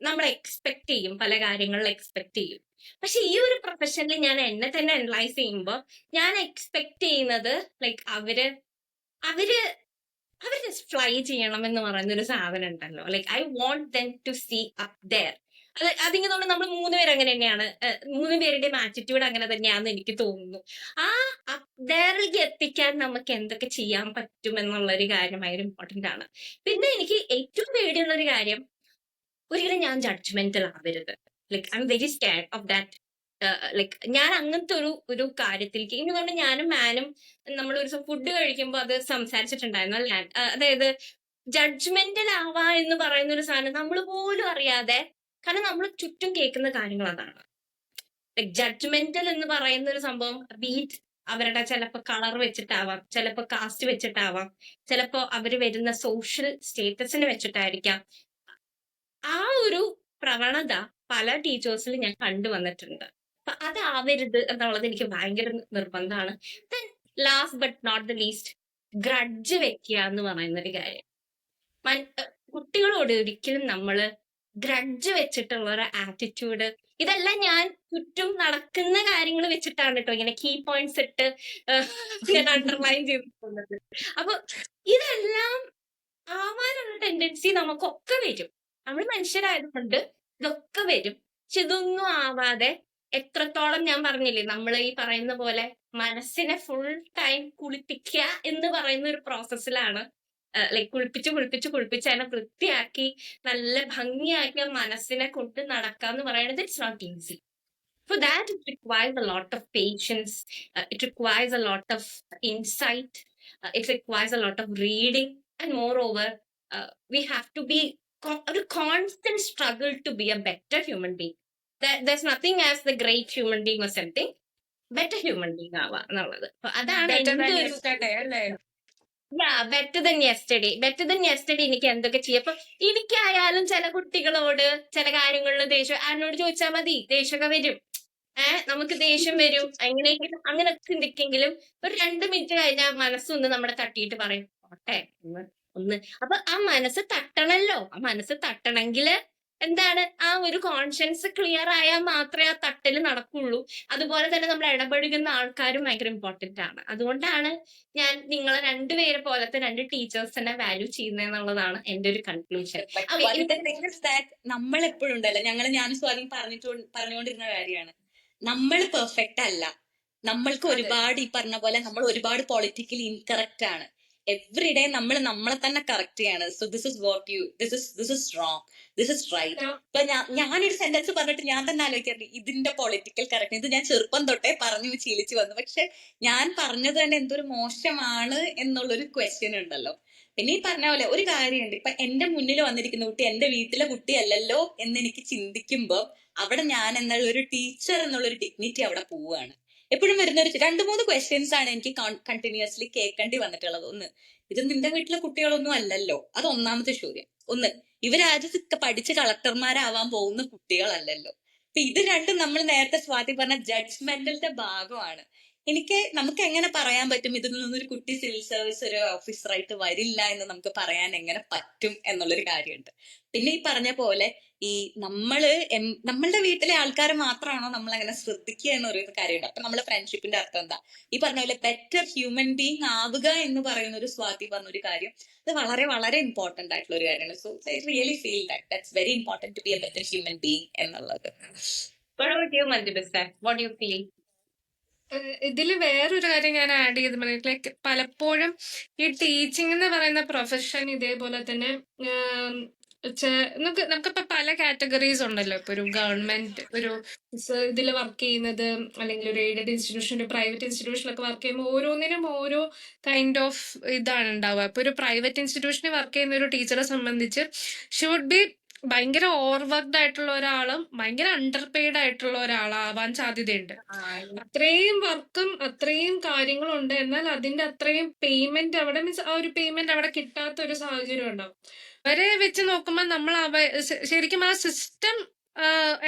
നമ്മൾ എക്സ്പെക്ട് ചെയ്യും, പല കാര്യങ്ങളിൽ എക്സ്പെക്ട് ചെയ്യും. പക്ഷെ ഈ ഒരു പ്രൊഫഷനിൽ ഞാൻ എന്നെ തന്നെ അനലൈസ് ചെയ്യുമ്പോൾ ഞാൻ എക്സ്പെക്ട് ചെയ്യുന്നത് ലൈക്ക് അവര് അവര് ജസ്റ്റ് ഫ്ലൈ ചെയ്യണം എന്ന് പറയുന്ന ഒരു സാധനം ഉണ്ടല്ലോ. Like I want them to see up there. അതിങ്ങനെ നമ്മൾ 3 പേര് അങ്ങനെ തന്നെയാണ്. 3 പേരുടെയും ആറ്റിറ്റ്യൂഡ് അങ്ങനെ തന്നെയാണെന്ന് എനിക്ക് തോന്നുന്നു. ആ അപ് ദെയറിലേക്ക് എത്തിക്കാൻ നമുക്ക് എന്തൊക്കെ ചെയ്യാൻ പറ്റും എന്നുള്ളൊരു കാര്യം ഭയങ്കര ഇമ്പോർട്ടന്റ് ആണ്. പിന്നെ എനിക്ക് ഏറ്റവും പേടിയുള്ള ഒരു കാര്യം, ഒരിക്കലും ഞാൻ ജഡ്ജ്മെന്റൽ ആവരുത്. Like I am very squad of that. Like ഞാൻ അങ്ങനത്തെ ഒരു കാര്യത്തിലേക്ക് ഇനി കൊണ്ട് ഞാനും മാനും നമ്മൾ ഒരു ദിവസം ഫുഡ് കഴിക്കുമ്പോൾ അത് സംസാരിച്ചിട്ടുണ്ടായിരുന്നു. അതായത് ജഡ്ജ്മെന്റൽ ആവാ എന്ന് പറയുന്ന ഒരു സാധനം നമ്മൾ പോലും അറിയാതെ, കാരണം നമ്മൾ ചുറ്റും കേൾക്കുന്ന കാര്യങ്ങൾ അതാണ്. ലൈക് ജഡ്ജ്മെന്റൽ എന്ന് പറയുന്ന ഒരു സംഭവം ബീറ്റ് അവരുടെ ചിലപ്പോ കളർ വെച്ചിട്ടാവാം, ചിലപ്പോ കാസ്റ്റ് വെച്ചിട്ടാവാം, ചിലപ്പോ അവര് വരുന്ന സോഷ്യൽ സ്റ്റേറ്റസിനെ വെച്ചിട്ടായിരിക്കാം. ആ ഒരു പ്രവണത പല ടീച്ചേഴ്സിലും ഞാൻ കണ്ടുവന്നിട്ടുണ്ട്. അപ്പൊ അതാവരുത് എന്നുള്ളത് എനിക്ക് ഭയങ്കര നിർബന്ധമാണ്. Then last but not the least, grudge വെക്കുക എന്ന് പറയുന്ന ഒരു കാര്യം. കുട്ടികളോട് ഒരിക്കലും നമ്മള് ഗ്രഡ്ജ് വെച്ചിട്ടുള്ള ഒരു ആറ്റിറ്റ്യൂഡ്, ഇതെല്ലാം ഞാൻ ചുറ്റും നടക്കുന്ന കാര്യങ്ങൾ വെച്ചിട്ടാണ് കേട്ടോ ഇങ്ങനെ കീ പോയിന്റ്സ് ഇട്ട് ഞാൻ അണ്ടർലൈൻ ചെയ്തിട്ടുള്ളത്. അപ്പൊ ഇതെല്ലാം ആവാനുള്ള ടെൻഡൻസി നമുക്കൊക്കെ വരും. നമ്മൾ മനുഷ്യരായതുകൊണ്ട് ഇതൊക്കെ വരും. പക്ഷെ ഇതൊന്നും ആവാതെ എത്രത്തോളം, ഞാൻ പറഞ്ഞില്ലേ നമ്മൾ ഈ പറയുന്ന പോലെ മനസ്സിനെ ഫുൾ ടൈം കുളിപ്പിക്കുക എന്ന് പറയുന്ന ഒരു പ്രോസസ്സിലാണ്. ലൈക്ക് കുളിപ്പിച്ച് അതിനെ വൃത്തിയാക്കി നല്ല ഭംഗിയാക്കിയ മനസ്സിനെ കൊണ്ട് നടക്കാന്ന് പറയുന്നത് it's not easy. For that, it requires a lot of patience. It requires a lot of insight. It requires a lot of reading. And moreover, we have to be a constant struggle to be a better human being. There's nothing as the great human being or something. Better human being ആവാ എന്നുള്ളത്. അപ്പൊ അതാണ് Better എന്റെ than ഒരു yesterday അല്ലേ? Better than yesterday എനിക്ക് എന്തൊക്കെ ചെയ്യാം. അപ്പൊ എനിക്കായാലും ചില കുട്ടികളോട് ചില കാര്യങ്ങളിൽ ദേഷ്യം, എന്നോട് ചോദിച്ചാൽ മതി, ദേഷ്യമൊക്കെ വരും. നമുക്ക് ദേഷ്യം വരും. എങ്ങനെയെങ്കിലും അങ്ങനെ ചിന്തിക്കെങ്കിലും ഒരു 2 മിനിറ്റ് കഴിഞ്ഞാൽ മനസ്സൊന്ന് നമ്മുടെ തട്ടിയിട്ട് പറയും, പോട്ടെ ഒന്ന്. അപ്പൊ ആ മനസ്സ് തട്ടണല്ലോ. ആ മനസ്സ് തട്ടണമെങ്കിൽ എന്താണ്, ആ ഒരു കോൺഷ്യൻസ് ക്ലിയർ ആയാൽ മാത്രമേ ആ തട്ടല് നടക്കുള്ളൂ. അതുപോലെ തന്നെ നമ്മൾ ഇടപഴകുന്ന ആൾക്കാരും ഭയങ്കര ഇമ്പോർട്ടന്റ് ആണ്. അതുകൊണ്ടാണ് ഞാൻ നിങ്ങളെ 2 പേരെ പോലത്തെ 2 ടീച്ചേഴ്സിനെ വാല്യൂ ചെയ്യുന്നതെന്നുള്ളതാണ് എന്റെ ഒരു കൺക്ലൂഷൻ. നമ്മൾ എപ്പോഴും ഉണ്ടല്ലോ, ഞാനും സ്വാധീനം പറഞ്ഞുകൊണ്ടിരുന്ന കാര്യമാണ്, നമ്മൾ പെർഫെക്റ്റ് അല്ല. നമ്മൾക്ക് ഒരുപാട് ഈ പറഞ്ഞ പോലെ നമ്മൾ ഒരുപാട് പൊളിറ്റിക്കലി ഇൻകറക്റ്റ് ആണ്. എവറി ഡേ നമ്മൾ നമ്മളെ തന്നെ കറക്റ്റ് ചെയ്യാണ്. So this is what you, this is wrong, this is right. ഇപ്പൊ ഞാനൊരു സെന്റൻസ് പറഞ്ഞിട്ട് ഞാൻ തന്നെ ആലോചിക്കാറുണ്ട്, ഇതിന്റെ പൊളിറ്റിക്കൽ കറക്റ്റ്, ഇത് ഞാൻ ചെറുപ്പം തൊട്ടേ പറഞ്ഞു ശീലിച്ചു വന്നു, പക്ഷെ ഞാൻ പറഞ്ഞത് തന്നെ എന്തൊരു മോശമാണ് എന്നുള്ളൊരു ക്വസ്റ്റ്യൻ ഉണ്ടല്ലോ. പിന്നെ ഈ പറഞ്ഞ പോലെ ഒരു കാര്യമുണ്ട്, ഇപ്പൊ എന്റെ മുന്നിൽ വന്നിരിക്കുന്ന കുട്ടി എന്റെ വീട്ടിലെ കുട്ടിയല്ലല്ലോ എന്ന് എനിക്ക് ചിന്തിക്കുമ്പോ അവിടെ ഞാൻ എന്നുള്ള ഒരു ടീച്ചർ എന്നുള്ളൊരു ഡിഗ്നിറ്റി അവിടെ പോവുകയാണ്. എപ്പോഴും വരുന്ന ഒരു 2-3 ക്വസ്റ്റ്യൻസ് ആണ് എനിക്ക് കണ്ടിന്യൂസ്ലി കേൾക്കേണ്ടി വന്നിട്ടുള്ളത്. ഒന്ന്, ഇത് നിന്റെ വീട്ടിലെ കുട്ടികളൊന്നും അല്ലല്ലോ, അത് ഒന്നാമത്തെ ചോദ്യം. ഒന്ന്, ഇവരാരും പഠിച്ച് കളക്ടർമാരാവാൻ പോകുന്ന കുട്ടികളല്ലല്ലോ. അപ്പൊ ഇത് രണ്ടും നമ്മൾ നേരത്തെ സ്വാതി പറഞ്ഞ ജഡ്ജ്മെന്റലിന്റെ ഭാഗമാണ്. നമുക്ക് എങ്ങനെ പറയാൻ പറ്റും ഇതിൽ നിന്നൊരു കുട്ടി സിവിൽ സർവീസ് ഒരു ഓഫീസറായിട്ട് വരില്ല എന്ന് നമുക്ക് പറയാൻ എങ്ങനെ പറ്റും എന്നുള്ളൊരു കാര്യമുണ്ട്. പിന്നെ ഈ പറഞ്ഞ പോലെ ഈ നമ്മളുടെ വീട്ടിലെ ആൾക്കാരെ മാത്രമാണോ നമ്മൾ അങ്ങനെ ശ്രദ്ധിക്കുക എന്നൊരു കാര്യമുണ്ട്. അപ്പൊ നമ്മളെ ഫ്രണ്ട്ഷിപ്പിന്റെ അർത്ഥം എന്താ? ഈ പറഞ്ഞ പോലെ ബെറ്റർ ഹ്യൂമൻ ബീങ് ആവുക എന്ന് പറയുന്ന ഒരു സ്വാതി പറഞ്ഞൊരു കാര്യം, അത് വളരെ വളരെ ഇമ്പോർട്ടന്റ് ആയിട്ടുള്ള ഒരു കാര്യമാണ്. So I really feel that's very important to be a better human being എന്നുള്ളത്. ഇതില് വേറൊരു കാര്യം ഞാൻ ആഡ് ചെയ്ത് പറഞ്ഞിട്ട്, ലൈക്ക് പലപ്പോഴും ഈ ടീച്ചിങ് എന്ന് പറയുന്ന പ്രൊഫഷൻ ഇതേപോലെ തന്നെ നമുക്കിപ്പോ പല കാറ്റഗറീസ് ഉണ്ടല്ലോ. ഇപ്പൊ ഒരു ഗവൺമെന്റ് ഒരു ഇതിൽ വർക്ക് ചെയ്യുന്നത്, അല്ലെങ്കിൽ ഒരു എയ്ഡഡ് ഇൻസ്റ്റിറ്റ്യൂഷൻ, ഒരു പ്രൈവറ്റ് ഇൻസ്റ്റിറ്റ്യൂഷനിലൊക്കെ വർക്ക് ചെയ്യുമ്പോൾ ഓരോന്നിനും ഓരോ കൈൻഡ് ഓഫ് ഇതാണ് ഉണ്ടാവുക. ഇപ്പൊ ഒരു പ്രൈവറ്റ് ഇൻസ്റ്റിറ്റ്യൂഷനിൽ വർക്ക് ചെയ്യുന്ന ഒരു ടീച്ചറെ സംബന്ധിച്ച് ഷുഡ് ബി ഭയങ്കര ഓവർ വർക്ക്ഡ് ആയിട്ടുള്ള ഒരാളും ഭയങ്കര അണ്ടർ പെയ്ഡ് ആയിട്ടുള്ള ഒരാളാവാൻ സാധ്യതയുണ്ട്. അത്രയും വർക്കും അത്രയും കാര്യങ്ങളും ഉണ്ട്, എന്നാൽ അതിന്റെ അത്രയും പേയ്മെന്റ് അവിടെ മീൻസ് ആ ഒരു പേയ്മെന്റ് അവിടെ കിട്ടാത്ത ഒരു സാഹചര്യം ഉണ്ടാവും. അവരെ വെച്ച് നോക്കുമ്പോൾ നമ്മൾ ശരിക്കും ആ സിസ്റ്റം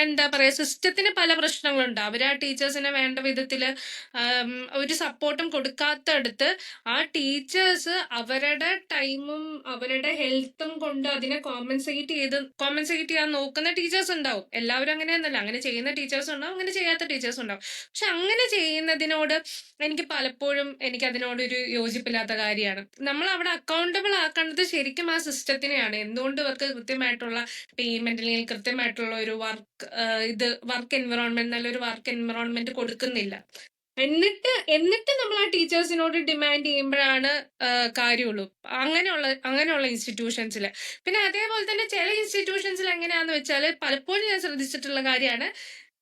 എന്താ പറയാ, സിസ്റ്റത്തിന് പല പ്രശ്നങ്ങളുണ്ട്. അവർ ആ ടീച്ചേഴ്സിനെ വേണ്ട വിധത്തില് ഒരു സപ്പോർട്ടും കൊടുക്കാത്തടുത്ത് ആ ടീച്ചേഴ്സ് അവരുടെ ടൈമും അവരുടെ ഹെൽത്തും കൊണ്ട് അതിനെ കോമ്പൻസേറ്റ് ചെയ്യാൻ നോക്കുന്ന ടീച്ചേഴ്സ് ഉണ്ടാവും. എല്ലാവരും അങ്ങനെയൊന്നല്ല, അങ്ങനെ ചെയ്യുന്ന ടീച്ചേഴ്സ് ഉണ്ടാവും, അങ്ങനെ ചെയ്യാത്ത ടീച്ചേഴ്സ് ഉണ്ടാവും. പക്ഷെ അങ്ങനെ ചെയ്യുന്നതിനോട് എനിക്ക് അതിനോടൊരു യോജിപ്പില്ലാത്ത കാര്യമാണ്. നമ്മൾ അവിടെ അക്കൗണ്ടബിൾ ആക്കേണ്ടത് ശരിക്കും ആ സിസ്റ്റത്തിനെയാണ്. എന്തുകൊണ്ട് ഇവർക്ക് കൃത്യമായിട്ടുള്ള പേയ്മെന്റ് അല്ലെങ്കിൽ കൃത്യമായിട്ടുള്ള ഒരു വർക്ക് എൻവിറോൺമെന്റ്, നല്ലൊരു വർക്ക് എൻവിറോൺമെന്റ് കൊടുക്കുന്നില്ല. എന്നിട്ട് നമ്മൾ ആ ടീച്ചേഴ്സിനോട് ഡിമാൻഡ് ചെയ്യുമ്പോഴാണ് കാര്യമുള്ളൂ അങ്ങനെയുള്ള ഇൻസ്റ്റിറ്റ്യൂഷൻസിൽ. പിന്നെ അതേപോലെ തന്നെ ചില ഇൻസ്റ്റിറ്റ്യൂഷൻസിൽ എങ്ങനെയാന്ന് വെച്ചാൽ, പലപ്പോഴും ഞാൻ ശ്രദ്ധിച്ചിട്ടുള്ള കാര്യമാണ്,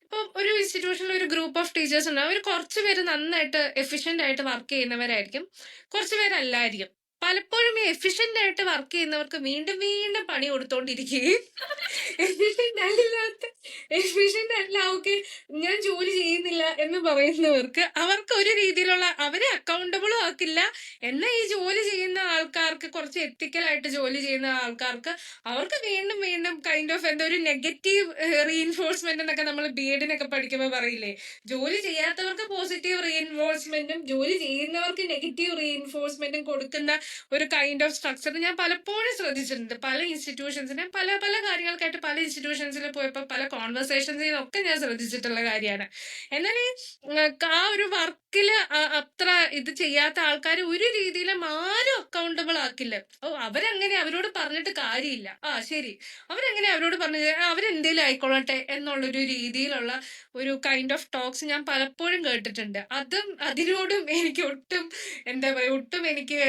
ഇപ്പൊ ഒരു ഇൻസ്റ്റിറ്റ്യൂഷനിൽ ഒരു ഗ്രൂപ്പ് ഓഫ് ടീച്ചേഴ്സ് ഉണ്ടാവും. അവർ കുറച്ച് പേര് നന്നായിട്ട് എഫിഷ്യന്റ് ആയിട്ട് വർക്ക് ചെയ്യുന്നവരായിരിക്കും, കുറച്ച് പേരല്ലായിരിക്കും. പലപ്പോഴും ഈ എഫിഷ്യന്റ് ആയിട്ട് വർക്ക് ചെയ്യുന്നവർക്ക് വീണ്ടും വീണ്ടും പണി കൊടുത്തോണ്ടിരിക്കുകയും എഫിഷ്യന്റ് അല്ല, ഓക്കെ ഞാൻ ജോലി ചെയ്യുന്നില്ല എന്ന് പറയുന്നവർക്ക് അവർക്ക് ഒരു രീതിയിലുള്ള, അവരെ അക്കൗണ്ടബിളും ആക്കില്ല. എന്നാൽ ഈ ജോലി ചെയ്യുന്ന ആൾക്കാർക്ക്, കുറച്ച് എത്തിക്കലായിട്ട് ജോലി ചെയ്യുന്ന ആൾക്കാർക്ക്, അവർക്ക് വീണ്ടും വീണ്ടും കൈൻഡ് ഓഫ് എന്താ ഒരു നെഗറ്റീവ് റീഇൻഫോഴ്സ്മെന്റ് എന്നൊക്കെ നമ്മൾ ബിഎഡിനൊക്കെ പഠിക്കുമ്പോൾ പറയില്ലേ, ജോലി ചെയ്യാത്തവർക്ക് പോസിറ്റീവ് റീഇൻഫോഴ്സ്മെന്റും ജോലി ചെയ്യുന്നവർക്ക് നെഗറ്റീവ് റീഇൻഫോഴ്സ്മെന്റും കൊടുക്കുന്ന ഒരു കൈൻഡ് ഓഫ് സ്ട്രക്ചർ ഞാൻ പലപ്പോഴും ശ്രദ്ധിച്ചിട്ടുണ്ട്. പല ഇൻസ്റ്റിറ്റ്യൂഷൻസിനെ പല പല കാര്യങ്ങൾക്കായിട്ട് പല ഇൻസ്റ്റിറ്റ്യൂഷൻസിൽ പോയപ്പോൾ പല കോൺവെർസേഷൻസിനൊക്കെ ഞാൻ ശ്രദ്ധിച്ചിട്ടുള്ള കാര്യമാണ്. എന്നാൽ ആ ഒരു വർക്കില് അത്ര ഇത് ചെയ്യാത്ത ആൾക്കാർ ഒരു രീതിയിലും ആരും അക്കൗണ്ടബിൾ ആക്കില്ല. അവരങ്ങനെ, അവരോട് പറഞ്ഞിട്ട് കാര്യമില്ല, ശരി അവരെങ്ങനെ അവരോട് പറഞ്ഞു അവരെന്തേലും ആയിക്കൊള്ളട്ടെ എന്നുള്ളൊരു രീതിയിലുള്ള ഒരു കൈൻഡ് ഓഫ് ടോക്സ് ഞാൻ പലപ്പോഴും കേട്ടിട്ടുണ്ട്. അതിനോടും എനിക്ക് ഒട്ടും എനിക്ക്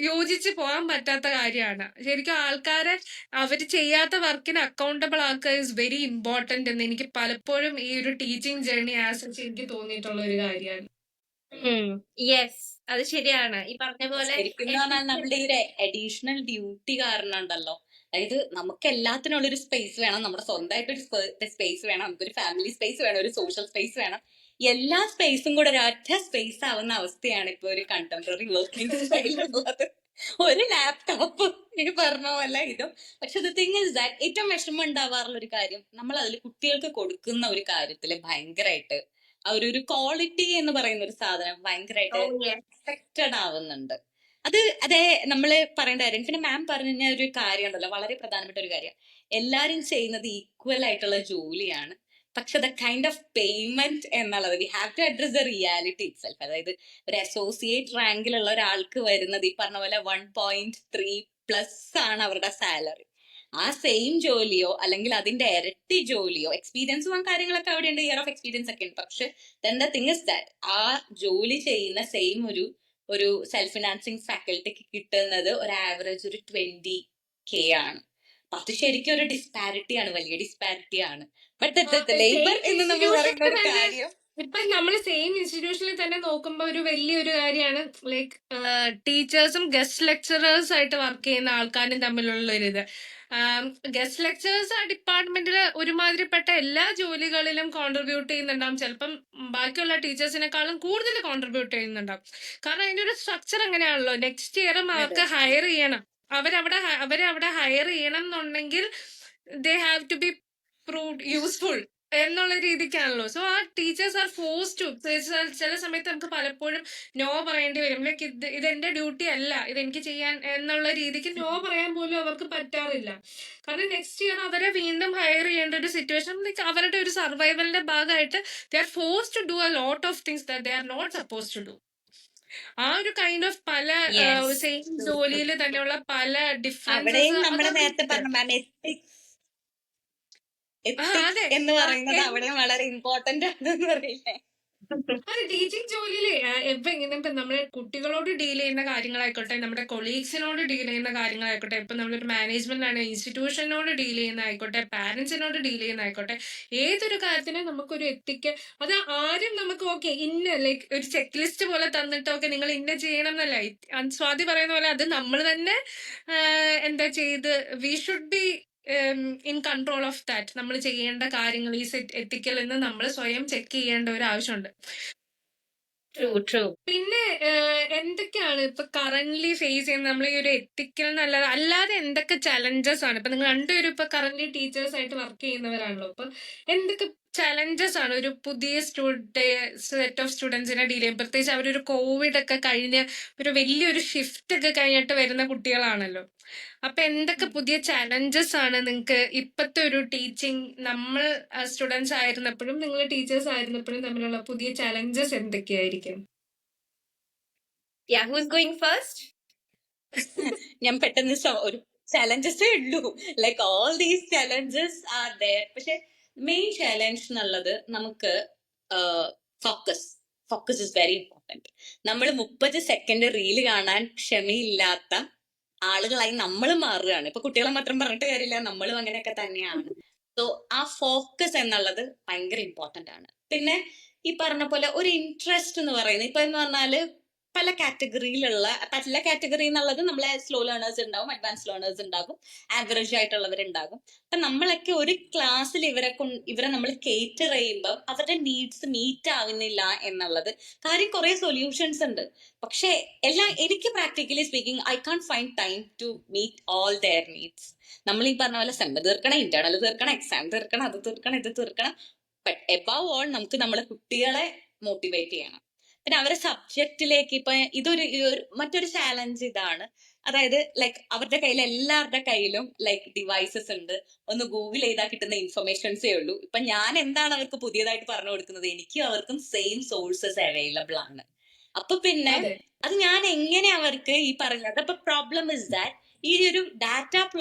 യോജിച്ച് പോകാൻ പറ്റാത്ത കാര്യമാണ്. ശരിക്കും ആൾക്കാരെ അവർ ചെയ്യാത്ത വർക്കിന് അക്കൗണ്ടബിൾ ആക്കുക ഇസ് വെരി ഇമ്പോർട്ടന്റ് എന്ന് എനിക്ക് പലപ്പോഴും ഈ ഒരു ടീച്ചിങ് ജേർണി ആസ്വദിച്ച് എനിക്ക് തോന്നിയിട്ടുള്ള ഒരു കാര്യമാണ്. യെസ്, അത് ശരിയാണ്. ഈ പറഞ്ഞ പോലെ ശരിക്കും പറഞ്ഞാൽ നമ്മുടെ ഈ ഒരു അഡീഷണൽ ഡ്യൂട്ടി കാരണം ഉണ്ടല്ലോ, അതായത് നമുക്ക് എല്ലാത്തിനുള്ള ഒരു സ്പേസ് വേണം, നമ്മുടെ സ്വന്തമായിട്ടൊരു സ്പേസ് വേണം, നമുക്കൊരു ഫാമിലി സ്പേസ് വേണം, ഒരു സോഷ്യൽ സ്പേസ് വേണം. എല്ലാ സ്പേസും കൂടെ ഒരൊറ്റ സ്പേസ് ആവുന്ന അവസ്ഥയാണ് ഇപ്പൊ ഒരു കണ്ടംപററി വർക്കിംഗ് സ്റ്റൈലുള്ളത്. ഒരു ലാപ്ടോപ്പ് ഈ പറഞ്ഞ പോലെ ഇതും. പക്ഷെ ദ തിങ് ഇസ് ദാറ്റ് ഏറ്റവും വിഷമം ഉണ്ടാവാറുള്ള ഒരു കാര്യം, നമ്മൾ അതിൽ കുട്ടികൾക്ക് കൊടുക്കുന്ന ഒരു കാര്യത്തില് ഭയങ്കരമായിട്ട് ആ ഒരു ക്വാളിറ്റി എന്ന് പറയുന്ന ഒരു സാധനം ഭയങ്കരമായിട്ട് എഫക്റ്റഡ് ആവുന്നുണ്ട്. അതേ നമ്മള് പറയേണ്ട കാര്യം. പിന്നെ മാം പറഞ്ഞ ഒരു കാര്യം ഉണ്ടല്ലോ, വളരെ പ്രധാനപ്പെട്ട ഒരു കാര്യം, എല്ലാരും ചെയ്യുന്നത് ഈക്വൽ ആയിട്ടുള്ള ജോലിയാണ്, പക്ഷെ ദ കൈൻഡ് ഓഫ് പേയ്മെന്റ് എന്നുള്ളത് we have to address the reality itself. അതായത് ഒരു അസോസിയേറ്റ് റാങ്കിലുള്ള ഒരാൾക്ക് വരുന്നത് ഈ പറഞ്ഞ പോലെ 1.3+ ആണ് അവരുടെ സാലറി. ആ സെയിം ജോലിയോ അല്ലെങ്കിൽ അതിന്റെ ഇരട്ടി ജോലിയോ, എക്സ്പീരിയൻസും കാര്യങ്ങളൊക്കെ അവിടെ ഉണ്ട്, ഇയർ ഓഫ് എക്സ്പീരിയൻസ് ഒക്കെ ഉണ്ട്. പക്ഷെ then the thing is that ആ ജോലി ചെയ്യുന്ന സെയിം ഒരു സെൽഫ് ഫിനാൻസിങ് ഫാക്കൽറ്റിക്ക് കിട്ടുന്നത് ഒരു ആവറേജ് ഒരു 20K ആണ്. അത് ശരിക്കും ഒരു ഡിസ്പാരിറ്റി ആണ്, വലിയ ഡിസ്പാരിറ്റി ആണ്. ബട്ട് ലേബർ എന്ന് നമ്മൾ പറയുന്ന ഒരു കാര്യം ഇപ്പൊ നമ്മൾ സെയിം ഇൻസ്റ്റിറ്റ്യൂഷനിൽ തന്നെ നോക്കുമ്പോ ഒരു വലിയൊരു കാര്യമാണ്, ലൈക്ക് ടീച്ചേഴ്സും ഗസ്റ്റ് ലെക്ചറേഴ്സ് ആയിട്ട് വർക്ക് ചെയ്യുന്ന ആൾക്കാരും തമ്മിലുള്ള ഒരു ഇത്. ഗസ്റ്റ് ലെക്ചറേഴ്സ് ആ ഡിപ്പാർട്ട്മെന്റിൽ ഒരുമാതിരിപ്പെട്ട എല്ലാ ജോലികളിലും കോൺട്രിബ്യൂട്ട് ചെയ്യുന്നുണ്ടാവും, ചിലപ്പം ബാക്കിയുള്ള ടീച്ചേഴ്സിനെക്കാളും കൂടുതൽ കോൺട്രിബ്യൂട്ട് ചെയ്യുന്നുണ്ടാവും. കാരണം അതിന്റെ ഒരു സ്ട്രക്ചർ എങ്ങനെയാണല്ലോ, നെക്സ്റ്റ് ഇയറും അവർക്ക് ഹയർ ചെയ്യണം, അവരവിടെ ഹയർ ചെയ്യണം എന്നുണ്ടെങ്കിൽ they have to be proved useful എന്നുള്ള രീതിക്കാണല്ലോ. സോ ആ ടീച്ചേഴ്സ് ആർ ഫോഴ്സ് ടു, ചില സമയത്ത് നമുക്ക് പലപ്പോഴും നോ പറയേണ്ടി വരും. ലൈക്ക് ഇത് എന്റെ ഡ്യൂട്ടി അല്ല, ഇത് എനിക്ക് ചെയ്യാൻ എന്നുള്ള രീതിക്ക് നോ പറയാൻ പോലും അവർക്ക് പറ്റാറില്ല. കാരണം നെക്സ്റ്റ് ഇയർ അവരെ വീണ്ടും ഹയർ ചെയ്യേണ്ട ഒരു സിറ്റുവേഷൻ, ലൈക്ക് അവരുടെ ഒരു സർവൈവലിന്റെ ഭാഗമായിട്ട് they are force to do a lot of things that they are not suppose to do. ആ ഒരു കൈൻഡ് ഓഫ് പല സെയിം ജോലിയിൽ തന്നെയുള്ള പല അവിടെയും നമ്മൾ നേരത്തെ ഡിഫറൻസസ് പറഞ്ഞ മാം എത്തിക്സ് എന്ന് പറയുന്നത് അവിടെയും വളരെ ഇമ്പോർട്ടന്റ് ആണെന്ന് പറയില്ലേ. അത് ടീച്ചിങ് ജോലിയില് ഇപ്പൊ നമ്മളെ കുട്ടികളോട് ഡീൽ ചെയ്യുന്ന കാര്യങ്ങളായിക്കോട്ടെ, നമ്മുടെ കൊളീഗ്സിനോട് ഡീൽ ചെയ്യുന്ന കാര്യങ്ങളായിക്കോട്ടെ, ഇപ്പൊ നമ്മളൊരു മാനേജ്മെന്റ് ആണ്, ഇൻസ്റ്റിറ്റ്യൂഷനോട് ഡീൽ ചെയ്യുന്ന ആയിക്കോട്ടെ, പാരന്റ്സിനോട് ഡീൽ ചെയ്യുന്ന ആയിക്കോട്ടെ, ഏതൊരു കാര്യത്തിനും നമുക്കൊരു എത്തിക്ക്, അത് ആരും നമുക്ക് ഓക്കെ ഇന്ന ലൈക്ക് ഒരു ചെക്ക് ലിസ്റ്റ് പോലെ തന്നിട്ട് ഓക്കെ നിങ്ങൾ ഇന്ന ചെയ്യണം എന്നല്ല. സ്വാതി പറയുന്ന പോലെ അത് നമ്മൾ തന്നെ എന്താ ചെയ്ത് V should be in control of that. നമ്മൾ ചെയ്യേണ്ട കാര്യങ്ങൾ ഈ എത്തിക്കൽ എന്ന് നമ്മൾ സ്വയം ചെക്ക് ചെയ്യേണ്ട ഒരു ആവശ്യമുണ്ട്. ട്രൂ. പിന്നെ എന്തൊക്കെയാണ് ഇപ്പൊ കറന്റ്ലി ഫേസ് ചെയ്യുന്ന നമ്മൾ ഈ ഒരു എത്തിക്കൽ അല്ലാതെ എന്തൊക്കെ ചലഞ്ചസ് ആണ്? ഇപ്പൊ നിങ്ങൾ രണ്ടുപേരും ഇപ്പൊ കറന്റ്ലി ടീച്ചേഴ്സ് ആയിട്ട് വർക്ക് ചെയ്യുന്നവരാണല്ലോ. അപ്പൊ എന്തൊക്കെ ചലഞ്ചസ് ആണ് ഒരു പുതിയ സെറ്റ് ഓഫ് സ്റ്റുഡൻസിനെ ഡീൽ ചെയ്യും? പ്രത്യേകിച്ച് അവരൊരു കോവിഡ് ഒക്കെ കഴിഞ്ഞ് ഒരു വലിയൊരു ഷിഫ്റ്റ് ഒക്കെ കഴിഞ്ഞിട്ട് വരുന്ന കുട്ടികളാണല്ലോ. അപ്പൊ എന്തൊക്കെ പുതിയ ചലഞ്ചസ് ആണ് നിങ്ങൾക്ക് ഇപ്പത്തെ ഒരു ടീച്ചിങ്, നമ്മൾ സ്റ്റുഡൻസ് ആയിരുന്നപ്പോഴും നിങ്ങൾ ടീച്ചേഴ്സ് ആയിരുന്നപ്പോഴും തമ്മിലുള്ള പുതിയ ചലഞ്ചസ് എന്തൊക്കെയായിരിക്കും? Yeah, who's going first? ഞാൻ പെട്ടെന്ന് ഒരു ചലഞ്ചസേ ഉള്ളൂ. Like all these challenges are there. പക്ഷെ മെയിൻ ചലഞ്ച് എന്നുള്ളത് നമുക്ക് ഫോക്കസ് ഇസ് വെരി ഇമ്പോർട്ടന്റ്. നമ്മൾ 30 സെക്കൻഡ് റീല് കാണാൻ ക്ഷമയില്ലാത്ത ആളുകളായി നമ്മൾ മാറുകയാണ്. ഇപ്പൊ കുട്ടികളെ മാത്രം പറഞ്ഞിട്ട് കാര്യമില്ല, നമ്മളും അങ്ങനെയൊക്കെ തന്നെയാണ്. സോ ആ ഫോക്കസ് എന്നുള്ളത് ഭയങ്കര ഇമ്പോർട്ടന്റ് ആണ്. പിന്നെ ഈ പറഞ്ഞ പോലെ ഒരു ഇൻട്രസ്റ്റ് എന്ന് പറയുന്നത് ഇപ്പൊ എന്ന് പറഞ്ഞാല് പല കാറ്റഗറി എന്നുള്ളത് നമ്മളെ സ്ലോ ലേണേഴ്സ് ഉണ്ടാവും, അഡ്വാൻസ് ലേണേഴ്സ് ഉണ്ടാകും, ആവറേജ് ആയിട്ടുള്ളവരുണ്ടാകും. അപ്പൊ നമ്മളൊക്കെ ഒരു ക്ലാസ്സിൽ ഇവരെ നമ്മൾ കേറ്റർ ചെയ്യുമ്പോൾ അവരുടെ നീഡ്സ് മീറ്റ് ആവുന്നില്ല എന്നുള്ളത് കാര്യം. കുറെ സൊല്യൂഷൻസ് ഉണ്ട്, പക്ഷെ എല്ലാം എനിക്ക് practically speaking I can't find time to meet all their needs. നമ്മൾ ഈ പറഞ്ഞ പോലെ സെമ്മർ തീർക്കണം, ഇന്റേണൽ തീർക്കണം, എക്സാം തീർക്കണം, അത് തീർക്കണം, ഇത് തീർക്കണം. ബട്ട് എബവ് ഓൾ നമുക്ക് നമ്മളെ കുട്ടികളെ മോട്ടിവേറ്റ് ചെയ്യണം. പിന്നെ അവരെ സബ്ജക്റ്റിലേക്ക് ഇപ്പൊ മറ്റൊരു ചാലഞ്ച് ഇതാണ്. അതായത് ലൈക്ക് അവരുടെ കയ്യിൽ എല്ലാവരുടെ കയ്യിലും ലൈക്ക് ഡിവൈസസ് ഉണ്ട്. ഒന്ന് ഗൂഗിൾ ചെയ്താൽ കിട്ടുന്ന ഇൻഫർമേഷൻസേ ഉള്ളൂ. ഇപ്പൊ ഞാൻ എന്താണ് അവർക്ക് പുതിയതായിട്ട് പറഞ്ഞു കൊടുക്കുന്നത്, എനിക്കും അവർക്കും സെയിം സോഴ്സസ് അവൈലബിൾ ആണ്. അപ്പൊ പിന്നെ അത് ഞാൻ എങ്ങനെ അവർക്ക് ഈ പറയുന്നത്, അപ്പൊ പ്രോബ്ലം ഇസ് ദാറ്റ് ഈ ഒരു ഡാറ്റ